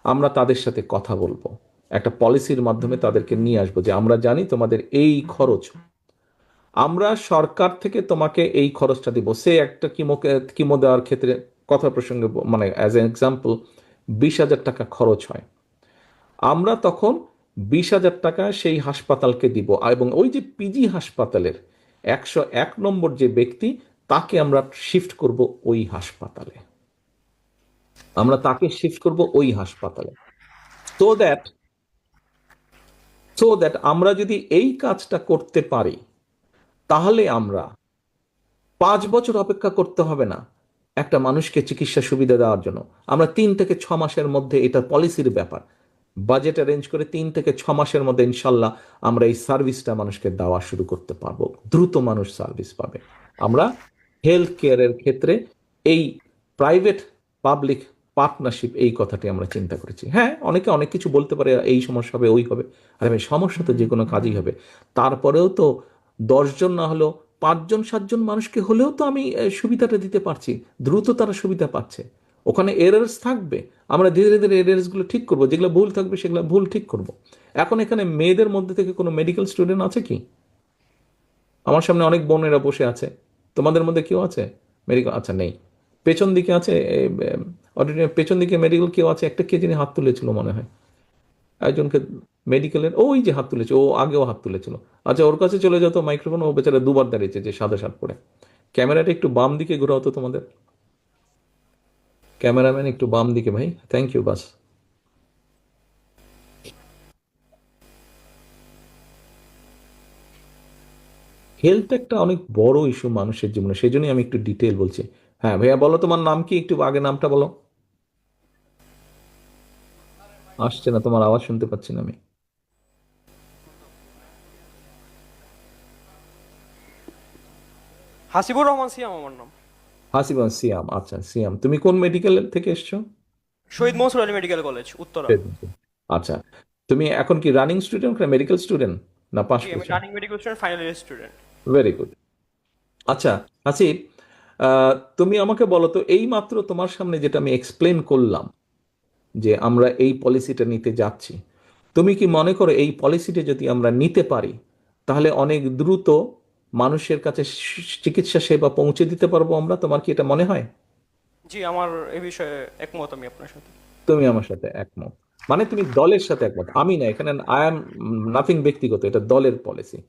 আমরা তাদের সাথে কথা বলবো, একটা পলিসির মাধ্যমে তাদেরকে নিয়ে আসবো যে আমরা জানি তোমাদের এই খরচ, আমরা সরকার থেকে তোমাকে এই খরচটা দিব। সে একটা কিমো দেওয়ার ক্ষেত্রে, কথা প্রসঙ্গে মানে অ্যাজ এন এক্সাম্পল, 20,000 টাকা খরচ হয়। আমরা তখন 20,000 টাকা সেই হাসপাতালকে দিব, এবং ওই যে পিজি হাসপাতালের 101 নম্বর যে ব্যক্তি, তাকে আমরা শিফট করব ওই হাসপাতালে, আমরা তাকে শিফট করব ওই হাসপাতালে। সো দ্যাট আমরা যদি এই কাজটা করতে পারি, তাহলে আমরা 5 বছর অপেক্ষা করতে হবে না একটা মানুষকে চিকিৎসা সুবিধা দেওয়ার জন্য। আমরা 3 থেকে 6 মাসের মধ্যে, এটা পলিসির ব্যাপার, বাজেট অ্যারেঞ্জ করে 3 থেকে 6 মাসের মধ্যে ইনশাল্লাহ আমরা এই সার্ভিসটা মানুষকে দেওয়া শুরু করতে পারবো। দ্রুত মানুষ সার্ভিস পাবে। আমরা হেলথ কেয়ারের ক্ষেত্রে এই প্রাইভেট পাবলিক পার্টনারশিপ, এই কথাটি আমরা চিন্তা করেছি। হ্যাঁ, অনেকে অনেক কিছু বলতে পারে, এই সমস্যা হবে, ওই হবে। আরে ভাই, সমস্যা তো যে কোনো কাজই হবে। তারপরেও তো 10 জন না হলেও 5 জন 7 জন মানুষকে হলেও তো আমি সুবিধাটা দিতে পারছি, দ্রুত তারা সুবিধা পাচ্ছে। ওখানে এরার্স থাকবে, আমরা ধীরে ধীরে এরার্সগুলো ঠিক করবো, যেগুলো ভুল থাকবে সেগুলো ভুল ঠিক করব। এখন এখানে মেয়েদের মধ্যে থেকে কোনো মেডিকেল স্টুডেন্ট আছে কি? আমার সামনে অনেক বোনেরা বসে আছে, তোমাদের মধ্যে কেউ আছে মেডিকেল? আচ্ছা, নেই। পেছন দিকে আছে, অডিটোরিয়াম পেছন দিকে মেডিকেল কেউ আছে? একটা কে যিনি হাত তুলেছিল মনে হয়, একজনকে মেডিকেলের, ওই যে হাত তুলেছে, ও আগেও হাত তুলেছিল। আচ্ছা, ওর কাছে চলে যেত মাইক্রোফোন, ও বেচারা দুবার দাঁড়িয়েছে, যে সাদা শার্ট পরে। ক্যামেরাটা একটু বাম দিকে ঘোরাও তো তোমাদের, ক্যামেরাম্যান একটু বাম দিকে ভাই, থ্যাংক ইউ, বাস। হেলথ একটা অনেক বড় ইস্যু মানুষের জীবনে, সেই জন্যই আমি একটু ডিটেল বলছি। হ্যাঁ ভাইয়া, বলো তোমার নাম কি, একটু আগে নামটা বলো। আসছে না, তোমার আওয়াজ শুনতে পাচ্ছি না আমি। হাসিবুর রহমান সিয়াম আমার নাম। হাসিবা সিয়াম, আচ্ছা সিয়াম, তুমি কোন মেডিকেল থেকে এসছো? শহীদ মনসুর আলী মেডিকেল কলেজ, উত্তরা। আচ্ছা, তুমি এখন কি রানিং স্টুডেন্ট না মেডিকেল স্টুডেন্ট? না পাশ জি, আমি করছো? Running medical student, final year student. Very good. আচ্ছা হাসিব, তুমি আমাকে বলো তো, এই মাত্র তোমার সামনে যেটা আমি এক্সপ্লেন করলাম যে আমরা এই পলিসিটা নিতে যাচ্ছি, তুমি কি মনে করো এই পলিসিটা যদি আমরা নিতে পারি তাহলে অনেক দ্রুত মানুষের কাছে চিকিৎসা সেবা পৌঁছে দিতে পারবো আমরা? তোমার কি এটা মনে হয়? জি, আমার এ বিষয়ে একমত আমি আপনার সাথে। তুমি আমার সাথে একমত, মানে তুমি দলের সাথে একমত, আমি না, এখানে আই এম নাথিং ব্যক্তিগত, এটা দলের পলিসি।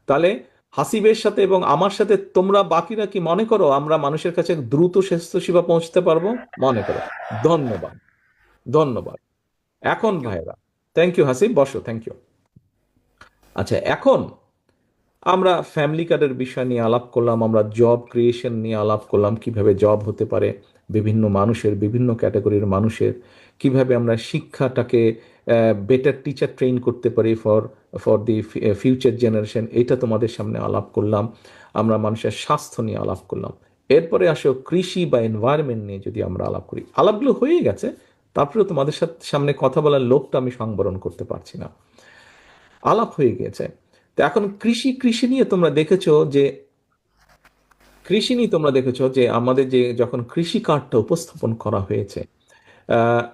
তাহলে হাসিবের সাথে এবং আমার সাথে তোমরা বাকিরা কি মনে করো আমরা মানুষের কাছে দ্রুত স্বাস্থ্যসেবা পৌঁছতে পারবো? মনে করো। ধন্যবাদ, ধন্যবাদ। এখন থ্যাংক ইউ। ভাইয়েরা, থ্যাংক ইউ হাসিব, বসো, থ্যাংক ইউ। আচ্ছা, এখন আমরা ফ্যামিলি কার্ডের বিষয় নিয়ে আলাপ করলাম, আমরা জব ক্রিয়েশন নিয়ে আলাপ করলাম, কিভাবে জব হতে পারে বিভিন্ন মানুষের, বিভিন্ন ক্যাটাগরির মানুষের, কিভাবে আমরা শিক্ষাটাকে বেটার টিচার ট্রেন করতে পারি for for the future generation, এটা তোমাদের সামনে আলাপ করলাম। আমরা মানুষের স্বাস্থ্য নিয়ে আলাপ করলাম। এরপরে আসো কৃষি বা এনভায়রনমেন্ট নিয়ে যদি আমরা আলাপ করি, আলাপগুলো হয়ে গেছে, তারপরেও তোমাদের সামনে কথা বলার লোকটা আমি সংবরণ করতে পারছি না, আলাপ হয়ে গেছে। তো এখন কৃষি কৃষি নিয়ে তোমরা দেখেছো যে কৃষি নিয়ে তোমরা দেখেছো যে আমাদের যে যখন কৃষি কার্ডটা উপস্থাপন করা হয়েছে, আহ,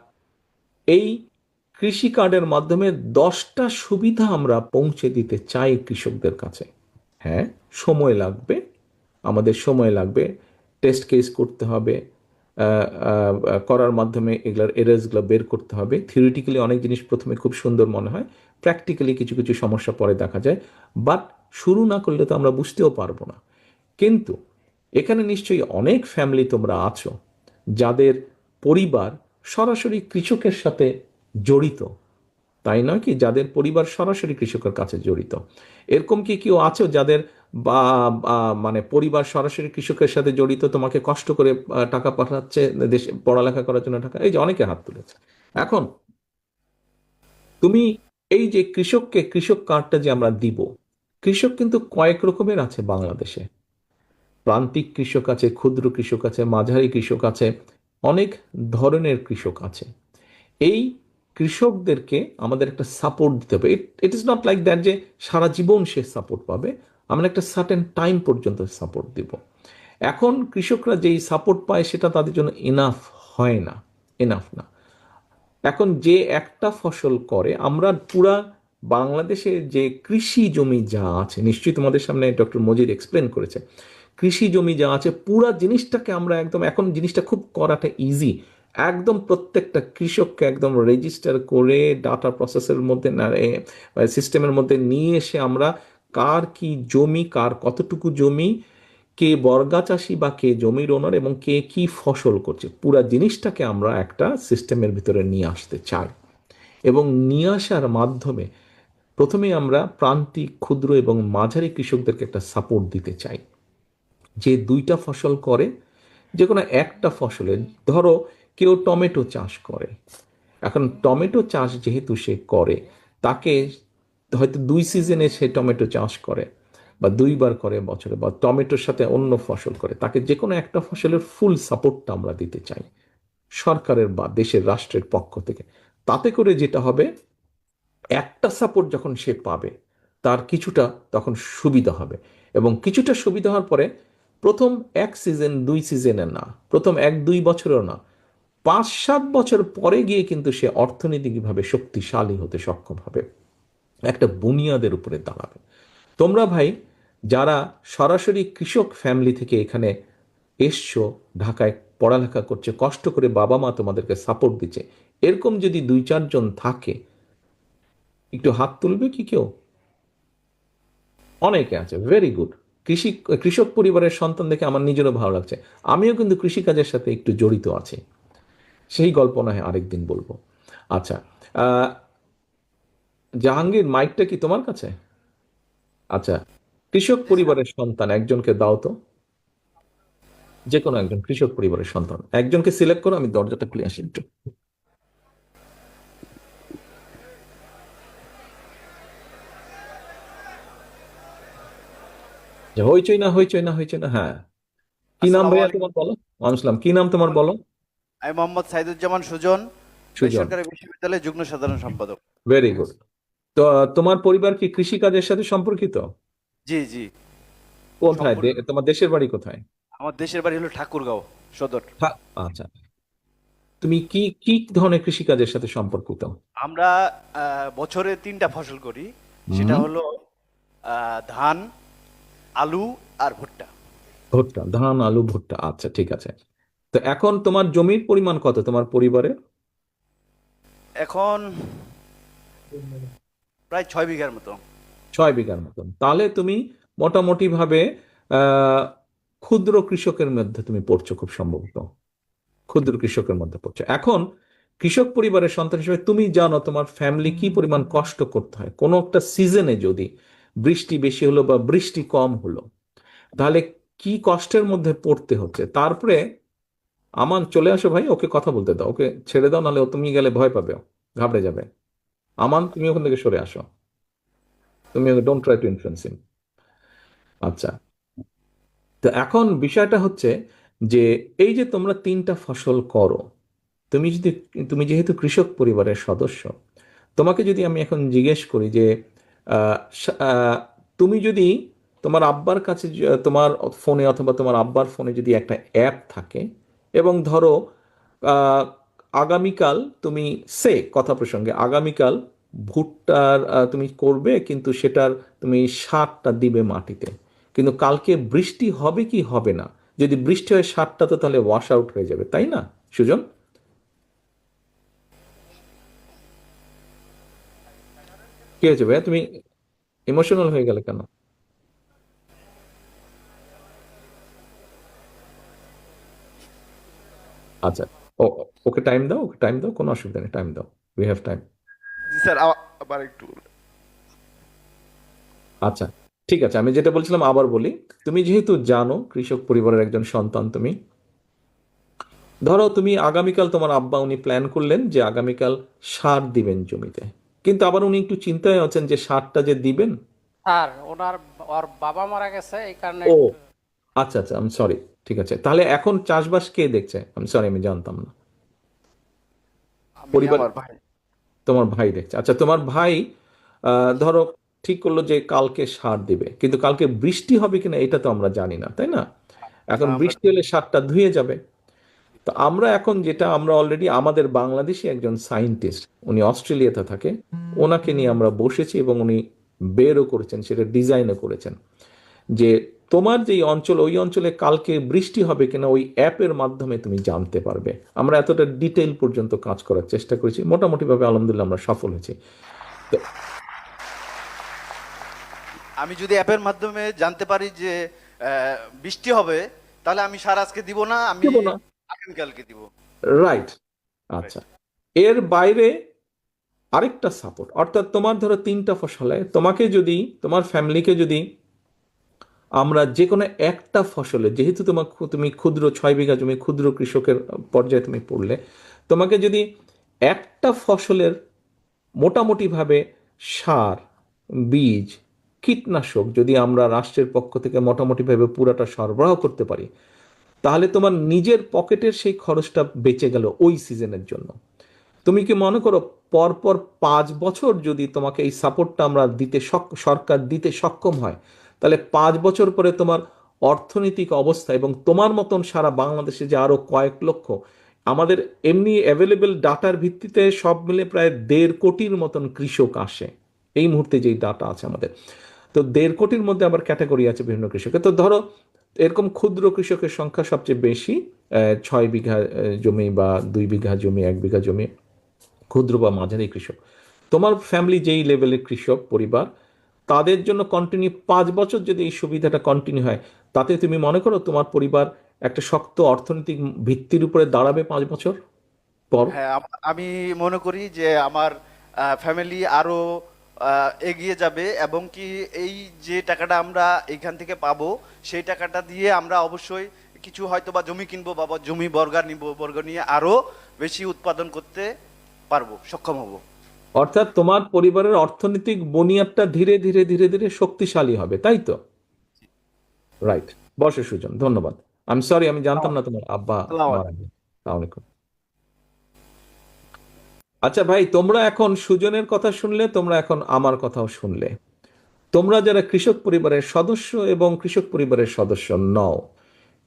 এই কৃষি কার্ডের মাধ্যমে 10টা সুবিধা আমরা পৌঁছে দিতে চাই কৃষকদের কাছে। হ্যাঁ, সময় লাগবে, আমাদের সময় লাগবে, টেস্ট কেস করতে হবে, করার মাধ্যমে এগুলার এরার্সগুলো বের করতে হবে। থিওরিটিক্যালি অনেক জিনিস প্রথমে খুব সুন্দর মনে হয়, প্র্যাকটিক্যালি কিছু কিছু সমস্যা পরে দেখা যায়, বাট শুরু না করলে তো আমরা বুঝতেও পারবো না। কিন্তু এখানে নিশ্চয়ই অনেক ফ্যামিলি তোমরা আছো যাদের পরিবার সরাসরি কৃষকের সাথে জড়িত, তাই নয় কি? যাদের পরিবার সরাসরি কৃষকের কাছে জড়িত, এরকম কি কেউ আছো যাদের বা মানে পরিবার সরাসরি কৃষকের সাথে জড়িত, তোমাকে কষ্ট করে টাকা পাঠাচ্ছে দেশে পড়ালেখা করার জন্য টাকা? এই যে অনেকে হাত তুলেছে। এখন তুমি এই যে কৃষককে কৃষক কার্ডটা যে আমরা দিব, কৃষক কিন্তু কয়েক রকমের আছে বাংলাদেশে। প্রান্তিক কৃষক আছে, ক্ষুদ্র কৃষক আছে, মাঝারি কৃষক আছে, অনেক ধরনের কৃষক আছে। এই কৃষকদেরকে আমাদের একটা সাপোর্ট দিতে হবে। It is not like that যে সারা জীবন সে সাপোর্ট পাবে, আমরা একটা সার্টেন টাইম পর্যন্ত সাপোর্ট দিব। এখন কৃষকরা যেই সাপোর্ট পায় সেটা তাদের জন্য এনাফ হয় না, এনাফ না। এখন যে একটা ফসল করে, আমরা পুরা বাংলাদেশে যে কৃষি জমি যা আছে, নিশ্চয়ই তোমাদের সামনে ডক্টর মজিদ এক্সপ্লেন করেছে, কৃষি জমি যা আছে পুরা জিনিসটাকে আমরা একদম, এখন জিনিসটা খুব করাটা ইজি, একদম প্রত্যেকটা কৃষককে একদম রেজিস্টার করে ডাটা প্রসেসের মধ্যে সিস্টেমের মধ্যে নিয়ে এসে আমরা কার কি জমি, কার কতটুকু জমি, কে বর্গা চাষি বা কে জমির ওনার, এবং কে কি ফসল করছে, পুরা জিনিসটাকে আমরা একটা সিস্টেমের ভিতরে নিয়ে আসতে চাই। এবং নিয়ে আসার মাধ্যমে প্রথমে আমরা প্রান্তিক, ক্ষুদ্র এবং মাঝারি কৃষকদেরকে একটা সাপোর্ট দিতে চাই। যে দুইটা ফসল করে, যে কোনো একটা ফসলে, ধরো কেউ টমেটো চাষ করে, এখন টমেটো চাষ যেহেতু সে করে, তাকে হয়তো 2 সিজনে সে টমেটো চাষ করে বা 2বার করে বছরে, বা টমেটোর সাথে অন্য ফসল করে, তাকে যে কোনো একটা ফসলের ফুল সাপোর্টটা আমরা দিতে চাই সরকারের বা দেশের রাষ্ট্রের পক্ষ থেকে। তাতে করে যেটা হবে, একটা সাপোর্ট যখন সে পাবে, তার কিছুটা তখন সুবিধা হবে। এবং কিছুটা সুবিধা হওয়ার পরে প্রথম 1 সিজন 2 সিজনে না, প্রথম 1-2 বছরও না, 5-7 বছর পরে গিয়ে কিন্তু সে অর্থনৈতিকভাবে শক্তিশালী হতে সক্ষম হবে, একটা বুনিয়াদের উপরে দাঁড়াবে। তোমরা ভাই যারা সরাসরি কৃষক ফ্যামিলি থেকে এখানে এসছো, ঢাকায় পড়ালেখা করছে, কষ্ট করে বাবা মা তোমাদেরকে সাপোর্ট দিচ্ছে, এরকম যদি 2-4 জন থাকে, একটু হাত তুলবে কি কেউ? অনেকে আছে, ভেরি গুড। কৃষক পরিবারের সন্তান দেখে আমার নিজেরও ভালো লাগছে। আমিও কিন্তু কৃষিকাজের সাথে একটু জড়িত আছি, সেই গল্প না হয় আরেকদিন বলবো। আচ্ছা, আহ, জাহাঙ্গীর, মাইকটা কি তোমার কাছে? আচ্ছা, কৃষক পরিবারের সন্তান একজনকে দাও তো, যে কোনো একজন কৃষক পরিবারের সন্তান একজনকে সিলেক্ট করো, আমি দরজাটা খুলে আসি একটু। যে হইচই না, হইচই না, হইচই না, হ্যাঁ। কি নাম আসসালামু ভাইয়া আলাইকুম। তোমার, বলো। আসলাম, কি নাম তোমার, বলো। আমি মোহাম্মদ সাইদুজ্জামান সুজন, সুজন, বেসরকারি বিশ্ববিদ্যালয়ের যুগ্ম সাধারণ সম্পাদক। Very good. তো তোমার পরিবার কি কৃষিকাজের সাথে সম্পর্কিত? জি জি কোথায় সম্পূর্ণ। তোমার দেশের বাড়ি কোথায়? আমার দেশের বাড়ি হলো ঠাকুরগাঁও সদর। আচ্ছা, তুমি কি কি ধরনের কৃষিকাজের সাথে সম্পর্কিত? আমরা বছরে 3টা ফসল করি। হুম। সেটা হলো ধান, আলু আর ভুট্টা। ভুট্টা, ধান, আলু, ভুট্টা, আচ্ছা ঠিক আছে। তো এখন তোমার জমির পরিমাণ কত তোমার পরিবারে? এখন প্রায় 6 বিঘার মতো। 6 বিঘার মতন, তাহলে তুমি মোটামুটি ভাবে আহ ক্ষুদ্র কৃষকের মধ্যে তুমি পড়ছো খুব সম্ভবত। ক্ষুদ্র কৃষকের মধ্যে পড়ছো। এখন কৃষক পরিবারের সন্তান হিসেবে তুমি জানো তোমার ফ্যামিলি কি পরিমাণ কষ্ট করতে হয় কোনো একটা সিজনে, যদি বৃষ্টি বেশি হলো বা বৃষ্টি কম হলো, তাহলে কি কষ্টের মধ্যে পড়তে হচ্ছে। তারপরে আমান চলে আসো ভাই, ওকে কথা বলতে দাও, ওকে ছেড়ে দাও, নাহলে তুমি গেলে ভয় পাবে, ও ঘাবড়ে যাবে। আমান, তুমি ওখান থেকে সরে আসো, তুমি ডোন্ট ট্রাই টু ইনফ্লুয়েন্স হিম। আচ্ছা, তো এখন বিষয়টা হচ্ছে যে এই যে তোমরা 3টা ফসল করো, তুমি যদি, তুমি যেহেতু কৃষক পরিবারের সদস্য, তোমাকে যদি আমি এখন জিজ্ঞেস করি যে আহ, তুমি যদি তোমার আব্বার কাছে তোমার ফোনে অথবা তোমার আব্বার ফোনে যদি একটা অ্যাপ থাকে, এবং ধরো আহ, আগামীকাল তুমি, কথা প্রসঙ্গে আগামীকাল ভুট্টার তুমি করবে, কিন্তু সেটার তুমি সারটা দিবে মাটিতে, কিন্তু কালকে বৃষ্টি হবে কি হবে না, যদি বৃষ্টি হয় সারটা তো তাহলে ওয়াশ আউট হয়ে যাবে, তাই না সুজন? কি হয়েছে ভাইয়া, তুমি ইমোশনাল হয়ে গেলে কেন? আচ্ছা, ও, ওকে টাইম দাও, ওকে টাইম দাও, কোনো অসুবিধা নেই, টাইম দাও, we have time. G sir, আবার একটু আচ্ছা, ঠিক আছে, আমি যেটা বলছিলাম আবার বলি। তুমি যেহেতু জানো কৃষক পরিবারের একজন সন্তান তুমি, ধরো তুমি আগামীকাল তোমার আব্বা উনি প্ল্যান করলেন যে আগামীকাল সার দিবেন জমিতে, কিন্তু আবার উনি একটু চিন্তায় আছেন যে সারটা যে দিবেন। স্যার ওর বাবা মারা গেছে এই কারণে ও, একটু। আচ্ছা আচ্ছা, আমি সরি। ঠিক আছে, তাহলে এখন চাষবাস কে দেখছে? আমি সরি, আমি জানতাম না। আমি পরিবার, আমার ভাই। তোমার ভাই দেখছে। আচ্ছা, তোমার ভাই ধরো ঠিক করলো যে কালকে সার দিবে, কিন্তু কালকে বৃষ্টি হবে কিনা এটা তো আমরা জানি না, তাই না? এখন না, আমরা বৃষ্টি হলে সারটা ধুয়ে যাবে। তো আমরা এখন যেটা, আমরা অলরেডি আমাদের বাংলাদেশি একজন সায়েন্টিস্ট, উনি অস্ট্রেলিয়াতে থাকে, ওনাকে নিয়ে আমরা বসেছি এবং উনি বেরও করেছেন, সেটা ডিজাইনও করেছেন যে তোমার যেই অঞ্চল, ওই অঞ্চলে কালকে বৃষ্টি হবে কিনা ওই অ্যাপের মাধ্যমে তুমি জানতে পারবে। আমরা এতটা ডিটেইল পর্যন্ত কাজ করার চেষ্টা করেছি, মোটামুটি ভাবে আলহামদুলিল্লাহ আমরা সফল হয়েছি। তো আমি যদি অ্যাপের মাধ্যমে জানতে পারি যে বৃষ্টি হবে, তাহলে আমি সার আজকে দিব না, আমি দেবো না, আগামীকালকে দিব। রাইট। আচ্ছা, এর বাইরে আরেকটা সাপোর্ট, অর্থাৎ তোমার ধরো 3টা ফসলে তোমাকে যদি, তোমার ফ্যামিলিকে যদি আমরা যে কোনো একটা ফসলে, যেহেতু তোমার তুমি ক্ষুদ্র 6 বিঘা জমি, ক্ষুদ্র কৃষকের পর্যায়ে তুমি পড়লে, তোমাকে যদি একটা ফসলের মোটামুটিভাবে সার, বীজ, কীটনাশক যদি আমরা রাষ্ট্রের পক্ষ থেকে মোটামুটিভাবে পুরাটা সরবরাহ করতে পারি, তাহলে তোমার নিজের পকেটের সেই খরচটা বেঁচে গেল ওই সিজনের জন্য। তুমি কি মনে করো পরপর 5 বছর যদি তোমাকে এই সাপোর্টটা আমরা দিতে, সরকার দিতে সক্ষম হয়, তাহলে 5 বছর পরে তোমার অর্থনৈতিক অবস্থা, এবং তোমার মতন সারা বাংলাদেশে যে আরো কয়েক লক্ষ, আমাদের এমনি অ্যাভেলেবেল ডাটার ভিত্তিতে সব মিলে প্রায় 1.5 কোটির মতন কৃষক আসে এই মুহূর্তে, যেই ডাটা আছে আমাদের। তো 1.5 কোটির মধ্যে আবার ক্যাটাগরি আছে বিভিন্ন কৃষকের। তো ধরো এরকম ক্ষুদ্র কৃষকের সংখ্যা সবচেয়ে বেশি, 6 বিঘা জমি বা 2 বিঘা জমি, 1 বিঘা জমি, ক্ষুদ্র বা মাঝারি কৃষক। তোমার ফ্যামিলি যেই লেভেলের কৃষক পরিবার, তাদের জন্য কন্টিনিউ 5 বছর যদি এই সুবিধাটা কন্টিনিউ হয়, তাতে তুমি মনে করো তোমার পরিবার একটা শক্ত অর্থনৈতিক ভিত্তির উপরে দাঁড়াবে 5 বছর পর। হ্যাঁ, আমি মনে করি যে আমার ফ্যামিলি আরো এগিয়ে যাবে, এবং কি এই যে টাকাটা আমরা এইখান থেকে পাবো, সেই টাকাটা দিয়ে আমরা অবশ্যই কিছু হয়তো বা জমি কিনবো, বা জমি বর্গা নিব, বর্গা নিয়ে আরো বেশি উৎপাদন করতে পারবো, সক্ষম হব। অর্থাৎ তোমার পরিবারের অর্থনৈতিক বুনিয়াদটা ধীরে ধীরে ধীরে ধীরে শক্তিশালী হবে, তাই তো? রাইট। বসে সুজন, ধন্যবাদ। আমি সরি, আমি জানতাম না তোমার আব্বা আল্লাহ। মারা গেছে। আসসালামু আলাইকুম। আচ্ছা ভাই, তোমরা এখন সুজনের কথা শুনলে, তোমরা এখন আমার কথাও শুনলে। তোমরা যারা কৃষক পরিবারের সদস্য এবং কৃষক পরিবারের সদস্য নও,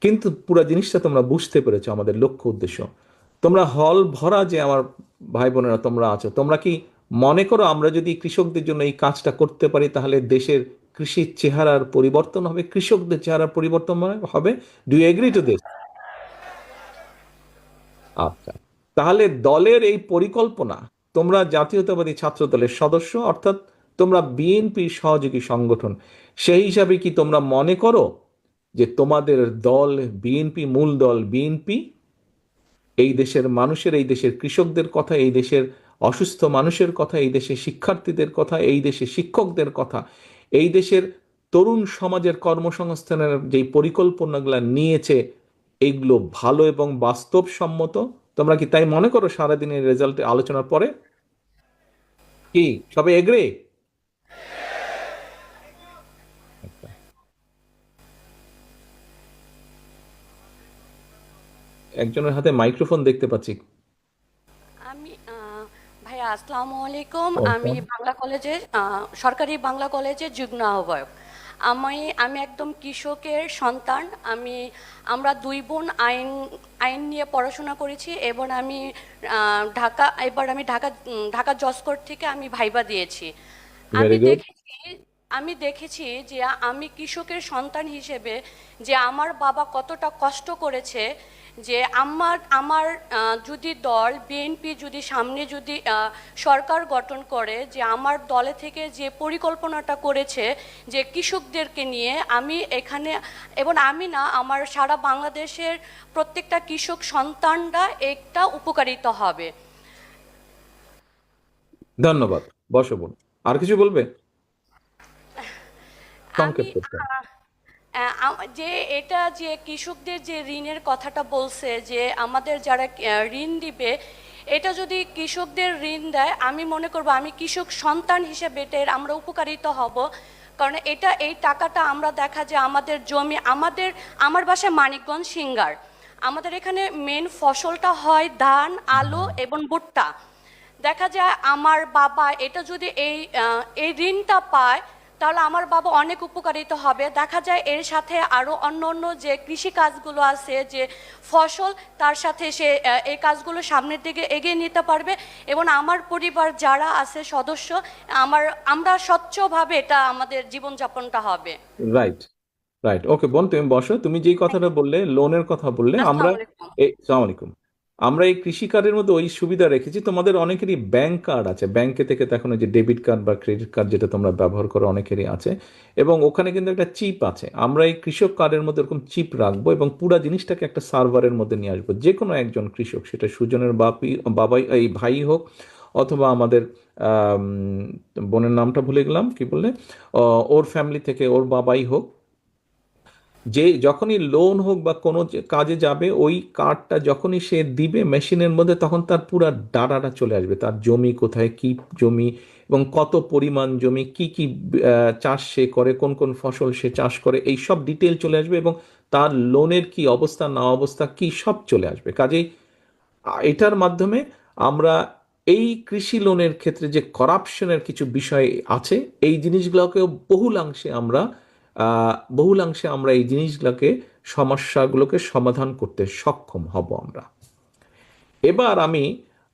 কিন্তু পুরো জিনিসটা তোমরা বুঝতে পেরেছো, আমাদের লক্ষ্য উদ্দেশ্য। তোমরা হল ভরা যে আমার ভাই বোনেরা তোমরা আছো, তোমরা কি মনে করো আমরা যদি কৃষকদের জন্য এই কাজটা করতে পারি তাহলে দেশের কৃষির চেহারার পরিবর্তন হবে, কৃষকদের চেহারার পরিবর্তন হবে? Do you agree to this? আচ্ছা, তাহলে দলের এই পরিকল্পনা, তোমরা জাতীয়তাবাদী ছাত্র দলের সদস্য, অর্থাৎ তোমরা বিএনপির সহযোগী সংগঠন, সেই হিসাবে কি তোমরা মনে করো যে তোমাদের দল বিএনপি, মূল দল বিএনপি এই দেশের মানুষের, এই দেশের কৃষকদের কথা, এই দেশের অসুস্থ মানুষের কথা, এই দেশের শিক্ষার্থীদের কথা, এই দেশের শিক্ষকদের কথা, এই দেশের তরুণ সমাজের কর্মসংস্থানের যে পরিকল্পনাগুলো নিয়েছে, এইগুলো ভালো এবং বাস্তবসম্মত? তোমরা কি তাই মনে করো সারাদিনের রেজাল্ট আলোচনার পরে? কি সবে এগ্রি? একজনের হাতে মাইক্রোফোন দেখতে পাচ্ছি। আমি ভাইয়া আসসালামু আলাইকুম। আমি বাংলা কলেজের সরকারি বাংলা কলেজের যুগ্ম আহ্বায়ক। আমি আমি একদম কৃষকের সন্তান। আমরা দুই বোন আইন আইন নিয়ে পড়াশোনা করেছি এবং আমি ঢাকা জজ কোর্ট থেকে আমি ভাইবা দিয়েছি। আমি ভেরি গুড। দেখেছি আমি দেখেছি যে আমি কৃষকের সন্তান হিসেবে যে আমার বাবা কতটা কষ্ট করেছে, যে আমার আমার যদি দল বিএনপি যদি সামনে যদি সরকার গঠন করে, যে আমার দলে থেকে যে পরিকল্পনাটা করেছে যে কৃষকদেরকে নিয়ে, আমি এখানে এবং আমি না, আমার সারা বাংলাদেশের প্রত্যেকটা কৃষক সন্তানরা একটা উপকারিত হবে। ধন্যবাদ। বসো বোন, আর কিছু বলবে আমি সংক্ষেপ করতে? যে এটা যে কৃষকদের যে ঋণের কথাটা বলছে, যে আমাদের যারা ঋণ দিবে, এটা যদি কৃষকদের ঋণ দেয়, আমি মনে করব আমি কৃষক সন্তান হিসেবে এটার আমরা উপকারিত হব। কারণ এই টাকাটা আমরা দেখা যায় আমাদের জমি, আমার বাসায় মানিকগঞ্জ সিঙ্গার, আমাদের এখানে মেন ফসলটা হয় ধান, আলু এবং ভুট্টা। দেখা যায় আমার বাবা এটা যদি এই ঋণটা পায়, তাহলে আমার বাবা অনেক উপকারিত হবে। দেখা যায় এর সাথে আরও অন্য অন্য যে কৃষি কাজগুলো আছে, যে ফসল, তার সাথে সে এই কাজগুলো সামনের দিকে এগিয়ে নিতে পারবে। এবং আমার পরিবার যারা আছে সদস্য, আমরা স্বচ্ছভাবে এটা আমাদের জীবনযাপনটা হবে। Right, right. ওকে বোন, তুমি বসো। তুমি যেই কথাটা বললে, লোনের কথা বললে, আমরা আসসালামু আলাইকুম। সালাম আলাইকুম। আমরা এই কৃষি কার্ডের মধ্যে ওই সুবিধা রেখেছি, তোমাদের অনেকেরই ব্যাংক কার্ড আছে, ব্যাংকে থেকে তো এখন ওই যে ডেবিট কার্ড বা ক্রেডিট কার্ড যেটা তোমরা ব্যবহার করো অনেকেরই আছে, এবং ওখানে কিন্তু একটা চিপ আছে। আমরা এই কৃষক কার্ডের মধ্যে এরকম চিপ রাখবো এবং পুরো জিনিসটাকে একটা সার্ভারের মধ্যে নিয়ে আসবো। যে কোনো একজন কৃষক, সেটা সুজনের বাবাই, এই ভাই হোক, অথবা আমাদের আম, বোনের নামটা ভুলে গেলাম, কি বললে, ওর ফ্যামিলি থেকে ওর বাবাই হোক, যে যখনই লোন হোক বা কোনো কাজে যাবে, ওই কার্ডটা যখনই সে দিবে মেশিনের মধ্যে, তখন তার পুরো ডাটাটা চলে আসবে, তার জমি কোথায়, কি জমি এবং কত পরিমাণ জমি, কি কি চাষ সে করে, কোন কোন ফসল সে চাষ করে, এই সব ডিটেল চলে আসবে, এবং তার লোনের কি অবস্থা না অবস্থা কি সব চলে আসবে। কাজেই এটার মাধ্যমে আমরা এই কৃষি লোনের ক্ষেত্রে যে করাপশনের কিছু বিষয় আছে, এই জিনিসগুলোকেও বহুলাংশে আমরা এই জিনিসগুলোকে, সমস্যাগুলোকে সমাধান করতে সক্ষম হব আমরা। এবার আমি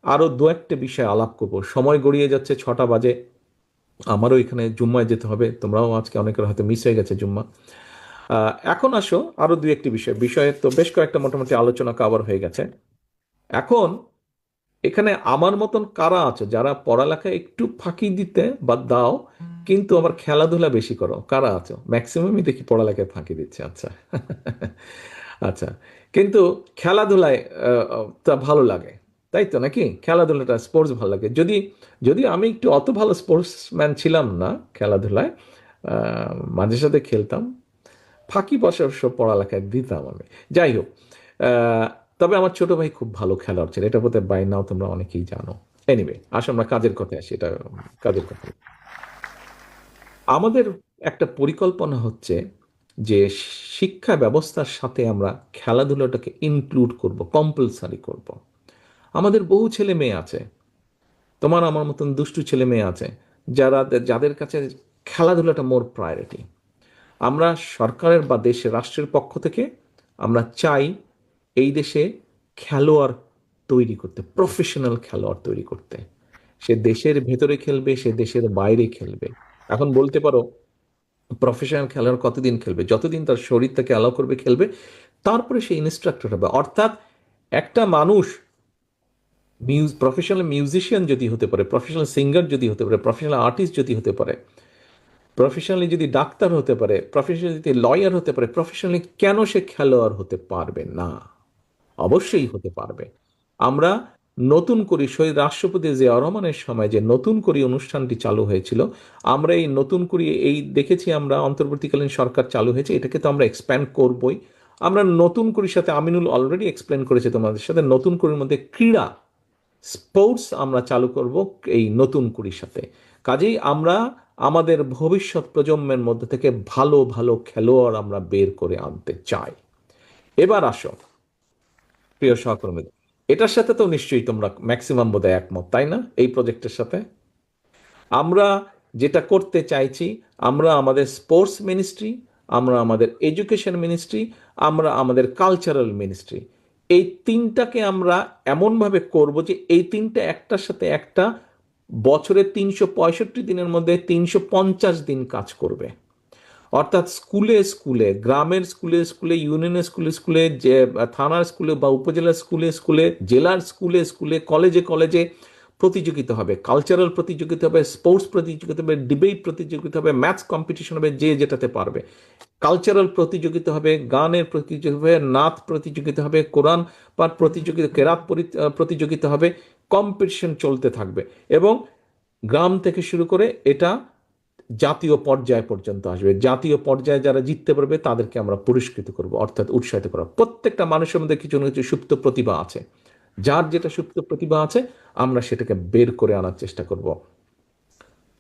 আরো দু একটা বিষয় আলাপ করব। সময় গড়িয়ে যাচ্ছে, 6টা বাজে, আমারও এখানে জুম্মায় যেতে হবে, তোমরাও আজকে অনেকের হয়তো মিস হয়ে গেছে জুম্মা। এখন আসো আরো দু একটি বিষয়ে তো বেশ কয়েকটা মোটামুটি আলোচনা কভার হয়ে গেছে। এখন এখানে আমার মতন কারা আছো যারা পড়ালেখা একটু ফাঁকি দিতে বা দাও, কিন্তু আবার খেলাধুলা বেশি করো? কারা আছো? ম্যাক্সিমামই দেখি পড়ালেখায় ফাঁকি দিচ্ছে। আচ্ছা। আচ্ছা, কিন্তু খেলাধুলায় তা ভালো লাগে, তাই তো নাকি? খেলাধুলাটা, স্পোর্টস ভালো লাগে। যদি যদি আমি একটু অত ভালো স্পোর্টসম্যান ছিলাম না খেলাধুলায়, মাঝে সাথে খেলতাম, ফাঁকি বসে সব পড়ালেখায় দিতাম আমি। যাই হোক, আহ, তবে আমার ছোট ভাই খুব ভালো খেলোয়াড় ছিল, এটা বোধহয় বাই নাও তোমরা অনেকেই জানো। এনিওয়ে, আসো আমরা কাজের কথায় আসি। এটা কাজের কথা, আমাদের একটা পরিকল্পনা হচ্ছে যে শিক্ষা ব্যবস্থার সাথে আমরা খেলাধুলাটাকে ইনক্লুড করব, কম্পালসারি করব। আমাদের বহু ছেলে মেয়ে আছে তোমার আমার মতন দুষ্টু ছেলে মেয়ে আছে যারা যাদের কাছে খেলাধুলাটা মোর প্রায়োরিটি। আমরা সরকারের বা দেশের রাষ্ট্রের পক্ষ থেকে আমরা চাই এই দেশে খেলোয়াড় তৈরি করতে, প্রফেশনাল খেলোয়াড় তৈরি করতে। সে দেশের ভেতরে খেলবে, সে দেশের বাইরে খেলবে। এখন বলতে পারো প্রফেশনাল খেলোয়াড় কতদিন খেলবে? যতদিন তার শরীর তাকে অ্যালাউ করবে খেলবে, তারপরে সে ইনস্ট্রাক্টর হবে। অর্থাৎ একটা মানুষ প্রফেশনাল মিউজিশিয়ান যদি হতে পারে, প্রফেশনাল সিঙ্গার যদি হতে পারে, প্রফেশনাল আর্টিস্ট যদি হতে পারে, প্রফেশনালি যদি ডাক্তার হতে পারে, প্রফেশনালি যদি লয়ার হতে পারে, প্রফেশনালি কেন সে খেলোয়াড় হতে পারবে না? অবশ্যই হতে পারবে। আমরা নতুন করি শহীদ রাষ্ট্রপতি জিয়াউর রহমানের সময় যে নতুন করি অনুষ্ঠানটি চালু হয়েছিল, আমরা এই নতুন করি এই দেখেছি, আমরা অন্তর্বর্তীকালীন সরকার চালু হয়েছে, এটাকে তো আমরা এক্সপ্যান্ড করবই। আমরা নতুন করির সাথে, আমিনুল অলরেডি এক্সপ্লেন করেছে তোমাদের সাথে, নতুন করির মধ্যে ক্রীড়া স্পোর্টস আমরা চালু করব এই নতুন কুড়ির সাথে। কাজেই আমরা আমাদের ভবিষ্যৎ প্রজন্মের মধ্যে থেকে ভালো ভালো খেলোয়াড় আমরা বের করে আনতে চাই। এবার আসো প্রিয় সহকর্মী, এটার সাথে তো নিশ্চয়ই তোমরা ম্যাক্সিমাম বোধহয় একমত, তাই না? এই প্রজেক্টের সাথে আমরা যেটা করতে চাইছি, আমরা আমাদের স্পোর্টস মিনিস্ট্রি, আমরা আমাদের এডুকেশন মিনিস্ট্রি, আমরা আমাদের কালচারাল মিনিস্ট্রি, এই তিনটাকে আমরা এমনভাবে করব যে এই তিনটা একটার সাথে একটা বছরে 365 দিনের মধ্যে 350 দিন কাজ করবে। অর্থাৎ স্কুলে স্কুলে, গ্রামের স্কুলে স্কুলে, ইউনিয়নের স্কুলে স্কুলে, যে থানার স্কুলে বা উপজেলার স্কুলে স্কুলে, জেলার স্কুলে স্কুলে, কলেজে কলেজে প্রতিযোগিতা হবে, কালচারাল প্রতিযোগিতা হবে, স্পোর্টস প্রতিযোগিতা হবে, ডিবেট প্রতিযোগিতা হবে, ম্যাথস কম্পিটিশন হবে, যে যেটাতে পারবে, কালচারাল প্রতিযোগিতা হবে, গানের প্রতিযোগিতা হবে, নাচ প্রতিযোগিতা হবে, কোরআন পাঠ প্রতিযোগিতা, কেরাত প্রতিযোগিতা হবে, কম্পিটিশন চলতে থাকবে। এবং গ্রাম থেকে শুরু করে এটা জাতীয় পর্যায় পর্যন্ত আসবে। জাতীয় পর্যায়ে যারা জিততে পারবে তাদেরকে আমরা পুরস্কৃত করব, অর্থাৎ উৎসাহিত করব। প্রত্যেকটা মানুষের মধ্যে কিছু না কিছু সুপ্ত প্রতিভা আছে, যার যেটা সুপ্ত প্রতিভা আছে আমরা সেটাকে বের করে আনার চেষ্টা করব।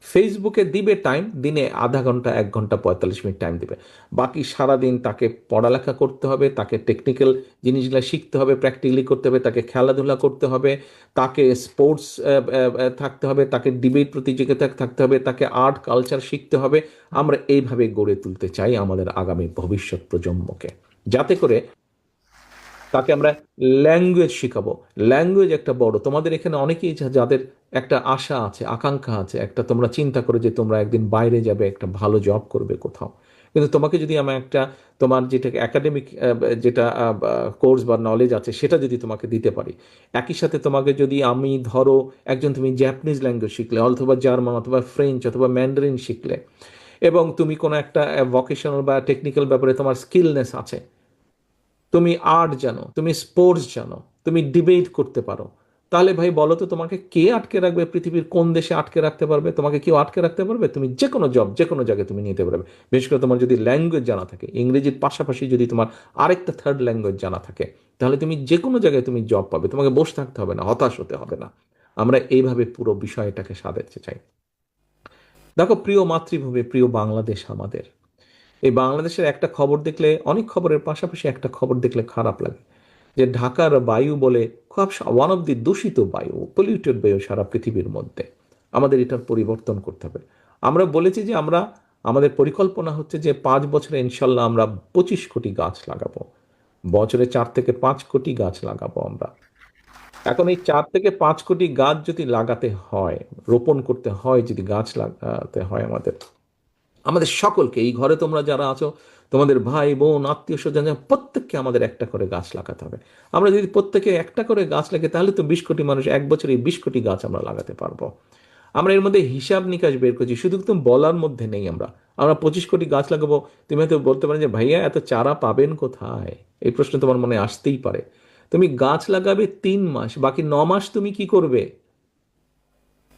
ফেসবুকে দিবে টাইম, দিনে আধা ঘন্টা 1 ঘন্টা 45 মিনিট টাইম দিবে, বাকি সারাদিন তাকে পড়ালেখা করতে হবে, তাকে টেকনিক্যাল জিনিসগুলো শিখতে হবে, প্র্যাকটিক্যালি করতে হবে, তাকে খেলাধুলা করতে হবে, তাকে স্পোর্টস থাকতে হবে, তাকে ডিবেট প্রতিযোগিতা থাকতে হবে, তাকে আর্ট কালচার শিখতে হবে। আমরা এইভাবে গড়ে তুলতে চাই আমাদের আগামী ভবিষ্যৎ প্রজন্মকে, যাতে করে তাকে আমরা ল্যাঙ্গুয়েজ শিখাবো। ল্যাঙ্গুয়েজ একটা বড়, তোমাদের এখানে অনেকেই যাদের একটা আশা আছে, আকাঙ্ক্ষা আছে, একটা তোমরা চিন্তা করো যে তোমরা একদিন বাইরে যাবে, একটা ভালো জব করবে কোথাও, কিন্তু তোমাকে যদি আমি একটা তোমার যেটা একাডেমিক যেটা কোর্স বা নলেজ আছে সেটা যদি তোমাকে দিতে পারি, একই সাথে তোমাকে যদি আমি ধরো একজন তুমি জাপানিজ ল্যাঙ্গুয়েজ শিখলে, অথবা জার্মান, অথবা ফ্রেঞ্চ, অথবা ম্যান্ডারিন শিখলে, এবং তুমি কোনো একটা ভোকেশনাল বা টেকনিক্যাল ব্যাপারে তোমার স্কিলনেস আছে, তুমি আর্ট জানো, তুমি স্পোর্টস জানো, তুমি ডিবেট করতে পারো, তাহলে ভাই বলো তো তোমাকে কে আটকে রাখবে? পৃথিবীর কোন দেশে আটকে রাখতে পারবে? তোমাকে কেউ আটকে রাখতে পারবে? তুমি যে কোনো জব যে কোনো জায়গায় তুমি নিতে পারবে। বিশেষ করে তোমার যদি ল্যাঙ্গুয়েজ জানা থাকে, ইংরেজির পাশাপাশি যদি তোমার আরেকটা থার্ড ল্যাঙ্গুয়েজ জানা থাকে, তাহলে তুমি যে কোনো জায়গায় তুমি জব পাবে, তোমাকে বসে থাকতে হবে না, হতাশ হতে হবে না। আমরা এইভাবে পুরো বিষয়টাকে সাজাতে চাই। দেখো প্রিয় মাতৃভূমি, প্রিয় বাংলাদেশ আমাদের, এই বাংলাদেশের একটা খবর দেখলে, অনেক খবরের পাশাপাশি একটা খবর দেখলে খারাপ লাগে, যে ঢাকার বায়ু বলে খুব ওয়ান অফ দি দূষিত বায়ু, পলিউটেড বায়ু সারা পৃথিবীর মধ্যে। আমাদের এটার পরিবর্তন করতে হবে। আমরা বলেছি যে আমাদের পরিকল্পনা হচ্ছে যে 5 বছরে ইনশাল্লাহ আমরা 25 কোটি গাছ লাগাবো, বছরে 4 থেকে 5 কোটি গাছ লাগাবো আমরা। এখন এই 4 থেকে 5 কোটি গাছ যদি লাগাতে হয়, রোপণ করতে হয়, যদি গাছ লাগাতে হয়, আমাদের সকলকে, এই ঘরে তোমরা যারা আছো, তোমাদের ভাই বোন আত্মীয় স্বজন, প্রত্যেককে আমাদের একটা করে গাছ লাগাতে হবে। আমরা যদি প্রত্যেকে একটা করে গাছ লাগে, তাহলে তো 20 কোটি মানুষ, এক বছরে 20 কোটি গাছ আমরা লাগাতে পারবো। আমরা এর মধ্যে হিসাব নিকাশ বের করছি, শুধু তো বলার মধ্যে নেই। আমরা 25 কোটি গাছ লাগাবো। তুমি হয়তো বলতে পারো যে ভাইয়া এত চারা পাবেন কোথায়? এই প্রশ্ন তোমার মনে আসতেই পারে। তুমি গাছ লাগাবে 3 মাস, বাকি 9 মাস তুমি কি করবে?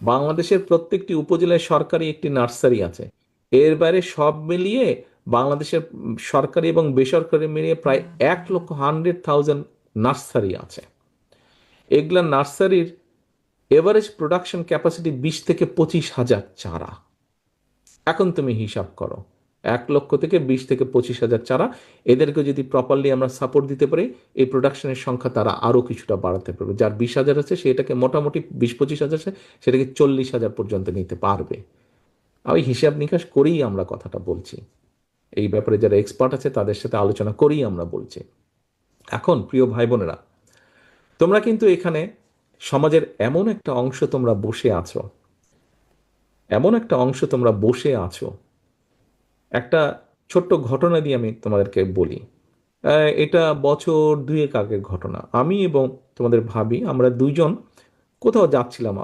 বাংলাদেশের প্রত্যেকটি উপজেলায় সরকারি একটি নার্সারি আছে। এর বাইরে সব মিলিয়ে বাংলাদেশের সরকারি এবং বেসরকারি মিলিয়ে প্রায় 1,100,000 নার্সারি আছে। এগুলা নার্সারির এভারেজ প্রোডাকশন ক্যাপাসিটি 20 থেকে 25 হাজার চারা। এখন তুমি হিসাব করো, 1 লক্ষ থেকে 20 থেকে 25 হাজার চারা, এদেরকে যদি প্রপারলি আমরা সাপোর্ট দিতে পারি, এই প্রোডাকশনের সংখ্যা তারা আরও কিছুটা বাড়াতে পারবে। যার 20 হাজার আছে সেটাকে মোটামুটি 20-25 হাজার আছে, সেটাকে 40 হাজার পর্যন্ত নিতে পারবে। ওই হিসাব নিকাশ করেই আমরা কথাটা বলছি, এই ব্যাপারে যারা এক্সপার্ট আছে তাদের সাথে আলোচনা করেই আমরা বলছি। এখন প্রিয় ভাই বোনেরা, তোমরা কিন্তু এখানে সমাজের এমন একটা অংশ তোমরা বসে আছো, এমন একটা অংশ তোমরা বসে আছো। একটা ছোট্ট ঘটনা দিয়ে আমি তোমাদেরকে বলি। এটা বছর 2 আগের ঘটনা। আমি এবং তোমাদের ভাবি, আমরা দুইজন কোথাও যাচ্ছিলাম,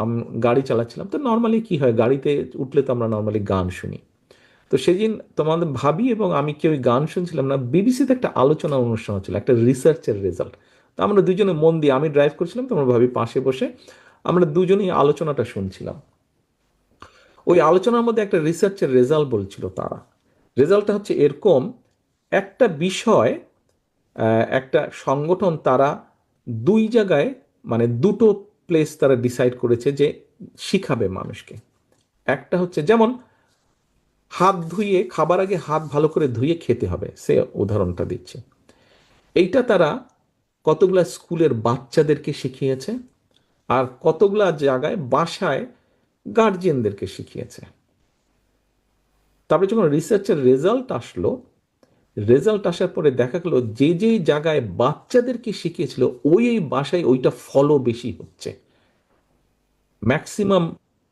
গাড়ি চালাচ্ছিলাম। তো নর্মালি কি হয়, গাড়িতে উঠলে তো আমরা নর্মালি গান শুনি। তো সেদিন তোমাদের ভাবি এবং আমি কেউ গান শুনছিলাম না, বিবিসিতে একটা আলোচনা অনুষ্ঠান হচ্ছিল, একটা রিসার্চের রেজাল্ট। তো আমরা দুজনে মন দিয়ে, আমি ড্রাইভ করছিলাম, তোমার ভাবি পাশে বসে, আমরা দুজনেই আলোচনাটা শুনছিলাম। ওই আলোচনার মধ্যে একটা রিসার্চের রেজাল্ট বলছিল তারা। রেজাল্টটা হচ্ছে এরকম, একটা বিষয়, একটা সংগঠন তারা 2 জায়গায়, মানে 2টো প্লেস তারা ডিসাইড করেছে যে শিখাবে মানুষকে। একটা হচ্ছে যেমন হাত ধুয়ে, খাবার আগে হাত ভালো করে ধুয়ে খেতে হবে, সে উদাহরণটা দিচ্ছে। এইটা তারা কতগুলা স্কুলের বাচ্চাদেরকে শিখিয়েছে, আর কতগুলা জায়গায় বাসায় গার্জিয়ানদেরকে শিখিয়েছে। তারপরে যখন রিসার্চের রেজাল্ট আসলো, রেজাল্ট আসার পরে দেখা গেল যে যে জায়গায় বাচ্চাদেরকে শিখিয়েছিল ওই বাসায় ওইটা ফলো বেশি হচ্ছে, ম্যাক্সিমাম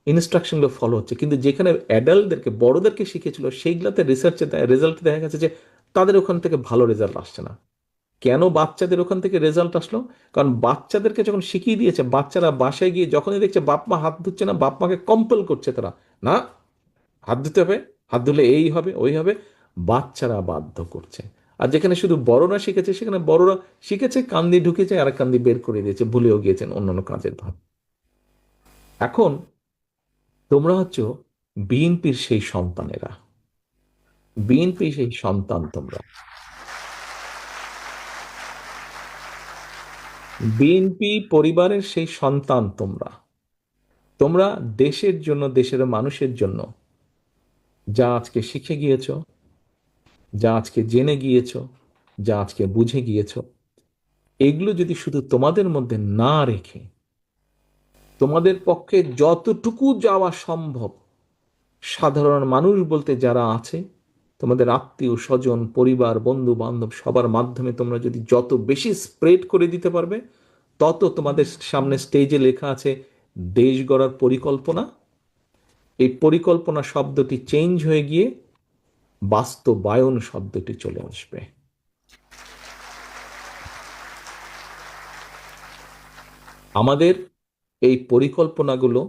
ইনস্ট্রাকশনগুলো ফলো হচ্ছে। কিন্তু যেখানে অ্যাডাল্টদেরকে, বড়দেরকে শিখিয়েছিল, সেইগুলোতে রিসার্চে রেজাল্ট দেখা গেছে যে তাদের ওখান থেকে ভালো রেজাল্ট আসছে না। কেন বাচ্চাদের ওখান থেকে রেজাল্ট আসলো? কারণ বাচ্চাদেরকে যখন শিখিয়ে দিয়েছে, বাচ্চারা বাসায় গিয়ে যখনই দেখছে বাপ মা হাত ধুচ্ছে না, বাপ মাকে কম্পেল করছে তারা, না হাত ধুতে হবে, হাত ধুলে এই হবে ওই হবে, বাচ্চারা বাধ্য করছে। আর যেখানে শুধু বড়রা শিখেছে, সেখানে বড়রা শিখেছে, কান দিয়ে ঢুকেছে, আর কান দিয়ে বের করে দিয়েছে, ভুলেও গিয়েছেন অন্যান্য কাজের ভাব। এখন তোমরা হচ্ছ বিএনপির সেই সন্তানেরা, বিএনপি সেই সন্তান তোমরা, বিএনপি পরিবারের সেই সন্তান তোমরা। তোমরা দেশের জন্য, দেশের মানুষের জন্য যা আজকে শিখে গিয়েছ, যা আজকে জেনে গিয়েছ, যা আজকে বুঝে গিয়েছ, এগুলো যদি শুধু তোমাদের মধ্যে না রেখে তোমাদের পক্ষে যতটুকু যাওয়া সম্ভব, সাধারণ মানুষ বলতে যারা আছে, তোমাদের আত্মীয় স্বজন, পরিবার, বন্ধু বান্ধব, সবার মাধ্যমে তোমরা যদি যত বেশি স্প্রেড করে দিতে পারবে, তত তোমাদের সামনে স্টেজে লেখা আছে দেশ গড়ার পরিকল্পনা। এই পরিকল্পনা শব্দটি চেঞ্জ হয়ে গিয়ে বাস্তবায়ন শব্দটি চলে আসবে। আমাদের এই পরিকল্পনাগুলো,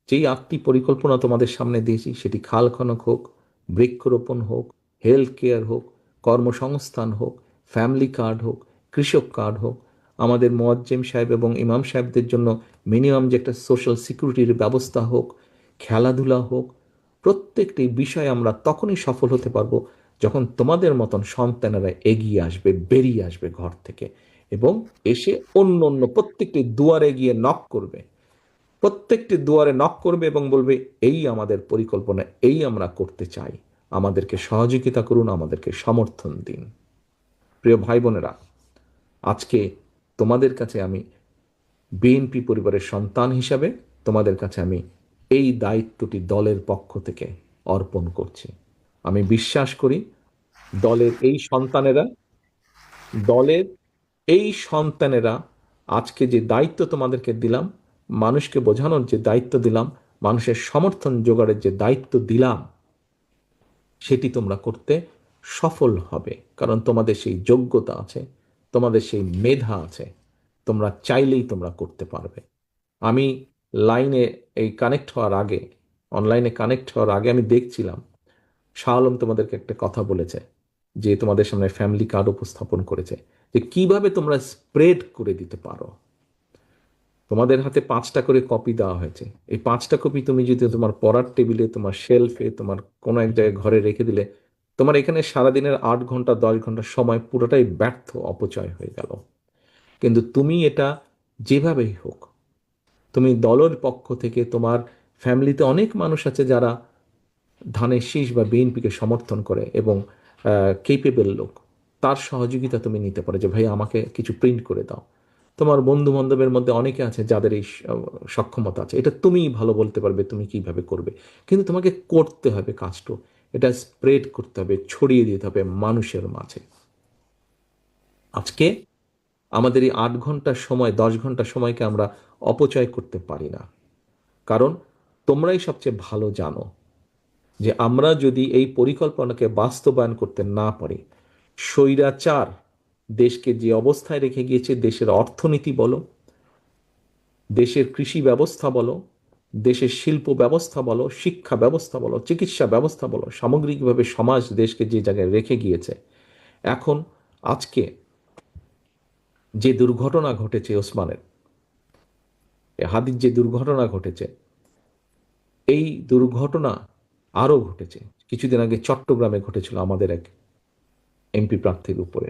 যেই 8টি পরিকল্পনা তোমাদের সামনে দিয়েছি, সেটি খাল খনক হোক, বৃক্ষরোপণ হোক, হেলথ কেয়ার হোক, কর্মসংস্থান হোক, ফ্যামিলি কার্ড হোক, কৃষক কার্ড হোক, আমাদের মুয়াজ্জিম সাহেব এবং ইমাম সাহেবদের জন্য মিনিমাম যে একটা সোশ্যাল সিকিউরিটির ব্যবস্থা হোক, খেলাধুলা হোক, প্রত্যেকটি বিষয়ে আমরা তখনই সফল হতে পারবো যখন তোমাদের মতন সন্তানেরা এগিয়ে আসবে, বেরিয়ে আসবে ঘর থেকে, এবং এসে অন্য অন্য প্রত্যেকটি দুয়ারে গিয়ে নক করবে, প্রত্যেকটি দুয়ারে নক করবে এবং বলবে এই আমাদের পরিকল্পনা, এই আমরা করতে চাই, আমাদেরকে সহযোগিতা করুন, আমাদেরকে সমর্থন দিন। প্রিয় ভাই বোনেরা, আজকে তোমাদের কাছে আমি বিএনপি পরিবারের সন্তান হিসাবে তোমাদের কাছে আমি এই দায়িত্বটি দলের পক্ষ থেকে অর্পণ করছি। আমি বিশ্বাস করি দলের এই সন্তানেরা আজকে যে দায়িত্ব তোমাদেরকে দিলাম, মানুষকে বোঝানোর যে দায়িত্ব দিলাম, মানুষের সমর্থন জোগাড়ের যে দায়িত্ব দিলাম, সেটি তোমরা করতে সফল হবে। কারণ তোমাদের সেই যোগ্যতা আছে, তোমাদের সেই মেধা আছে, তোমরা চাইলেই তোমরা করতে পারবে। আমি লাইনে এই কানেক্ট হওয়ার আগে, অনলাইনে কানেক্ট হওয়ার আগে আমি দেখছিলাম শাহ আলম তোমাদেরকে একটা কথা বলেছে, যে তোমাদের সামনে ফ্যামিলি কার্ড উপস্থাপন করেছে, যে কিভাবে তোমরা স্প্রেড করে দিতে পারো। তোমাদের হাতে 5টা করে কপি দেওয়া হয়েছে। এই 5টা কপি তুমি যদি তোমার পড়ার টেবিলে, তোমার শেলফে, তোমার কোনো এক জায়গায় ঘরে রেখে দিলে, তোমার এখানে সারাদিনের 8 ঘন্টা 10 ঘন্টা সময় পুরোটাই ব্যর্থ, অপচয় হয়ে গেল। কিন্তু তুমি এটা যেভাবেই হোক, তুমি দলের পক্ষ থেকে, তোমার ফ্যামিলিতে অনেক মানুষ আছে যারা ধানের শীষ বা বিএনপিকে সমর্থন করে এবং কেপেবল লোক, তার সহযোগিতা তুমি নিতে পারো যে ভাই আমাকে কিছু প্রিন্ট করে দাও। তোমার বন্ধু বান্ধবের মধ্যে অনেকে আছে যাদের এই সক্ষমতা আছে, এটা তুমিই ভালো বলতে পারবে তুমি কিভাবে করবে, কিন্তু তোমাকে করতে হবে কাজটা, এটা স্প্রেড করতে হবে, ছড়িয়ে দিতে হবে মানুষের মাঝে। আজকে আমাদের এই 8 ঘন্টার সময়, 10 ঘন্টার সময়কে আমরা অপচয় করতে পারি না, কারণ তোমরাই সবচেয়ে ভালো জানো যে আমরা যদি এই পরিকল্পনাকে বাস্তবায়ন করতে না পারি, স্বৈরাচার দেশকে যে অবস্থায় রেখে গিয়েছে, দেশের অর্থনীতি বলো, দেশের কৃষি ব্যবস্থা বলো, দেশের শিল্প ব্যবস্থা বলো, শিক্ষা ব্যবস্থা বলো, চিকিৎসা ব্যবস্থা বলো, সামগ্রিকভাবে সমাজ দেশকে যে জায়গায় রেখে গিয়েছে, এখন আজকে যে দুর্ঘটনা ঘটেছে ওসমানের, হাদির যে দুর্ঘটনা ঘটেছে, এই দুর্ঘটনা আরও ঘটেছে। কিছুদিন আগে চট্টগ্রামে ঘটেছিল আমাদের এক এমপি প্রার্থীর উপরে।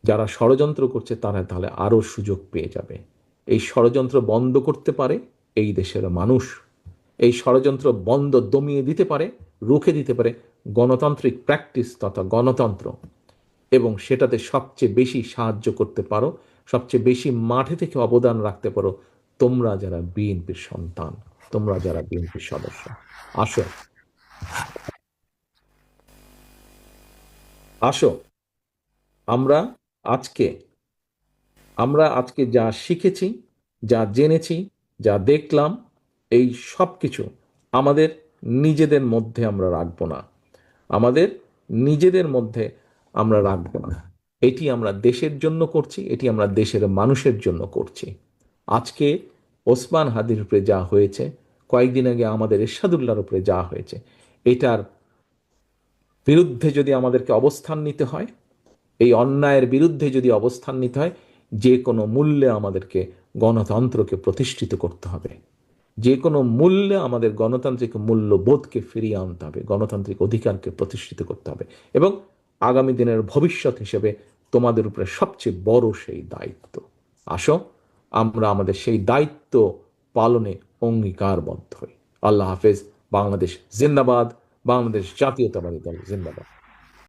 যারা ষড়যন্ত্র করছে তারা তাহলে আরও সুযোগ পেয়ে যাবে। এই ষড়যন্ত্র বন্ধ করতে পারে এই দেশের মানুষ, এই ষড়যন্ত্র বন্ধ দমিয়ে দিতে পারে, রুখে দিতে পারে গণতান্ত্রিক প্র্যাকটিস তথা গণতন্ত্র, এবং সেটাতে সবচেয়ে বেশি সাহায্য করতে পারো, সবচেয়ে বেশি মাঠে থেকে অবদান রাখতে পারো তোমরা যারা বিএনপির সন্তান, তোমরা যারা বিএনপির সদস্য। আসো আসো আমরা আজকে যা শিখেছি, যা জেনেছি, যা দেখলাম, এই সব কিছু আমাদের নিজেদের মধ্যে আমরা রাখবো না, আমাদের নিজেদের মধ্যে আমরা রাখবো না। এটি আমরা দেশের জন্য করছি, এটি আমরা দেশের মানুষের জন্য করছি। আজকে ওসমান হাদির উপরে যা হয়েছে, কয়েকদিন আগে আমাদের এরশাদুল্লাহর উপরে যা হয়েছে, এটার বিরুদ্ধে যদি আমাদেরকে অবস্থান নিতে হয়, এই অন্যায়ের বিরুদ্ধে যদি অবস্থান নিতে হয়, যে কোনো মূল্যে আমাদেরকে গণতন্ত্রকে প্রতিষ্ঠিত করতে হবে, যে কোনো মূল্যে আমাদের গণতান্ত্রিক মূল্যবোধকে ফিরিয়ে আনতে হবে, গণতান্ত্রিক অধিকারকে প্রতিষ্ঠিত করতে হবে, এবং আগামী দিনের ভবিষ্যৎ হিসেবে তোমাদের উপরে সবচেয়ে বড় সেই দায়িত্ব। আসো আমরা আমাদের সেই দায়িত্ব পালনে অঙ্গীকারবদ্ধ হই। আল্লাহ হাফেজ। বাংলাদেশ জিন্দাবাদ। বাংলাদেশ জাতীয়তাবাদী দল জিন্দাবাদ।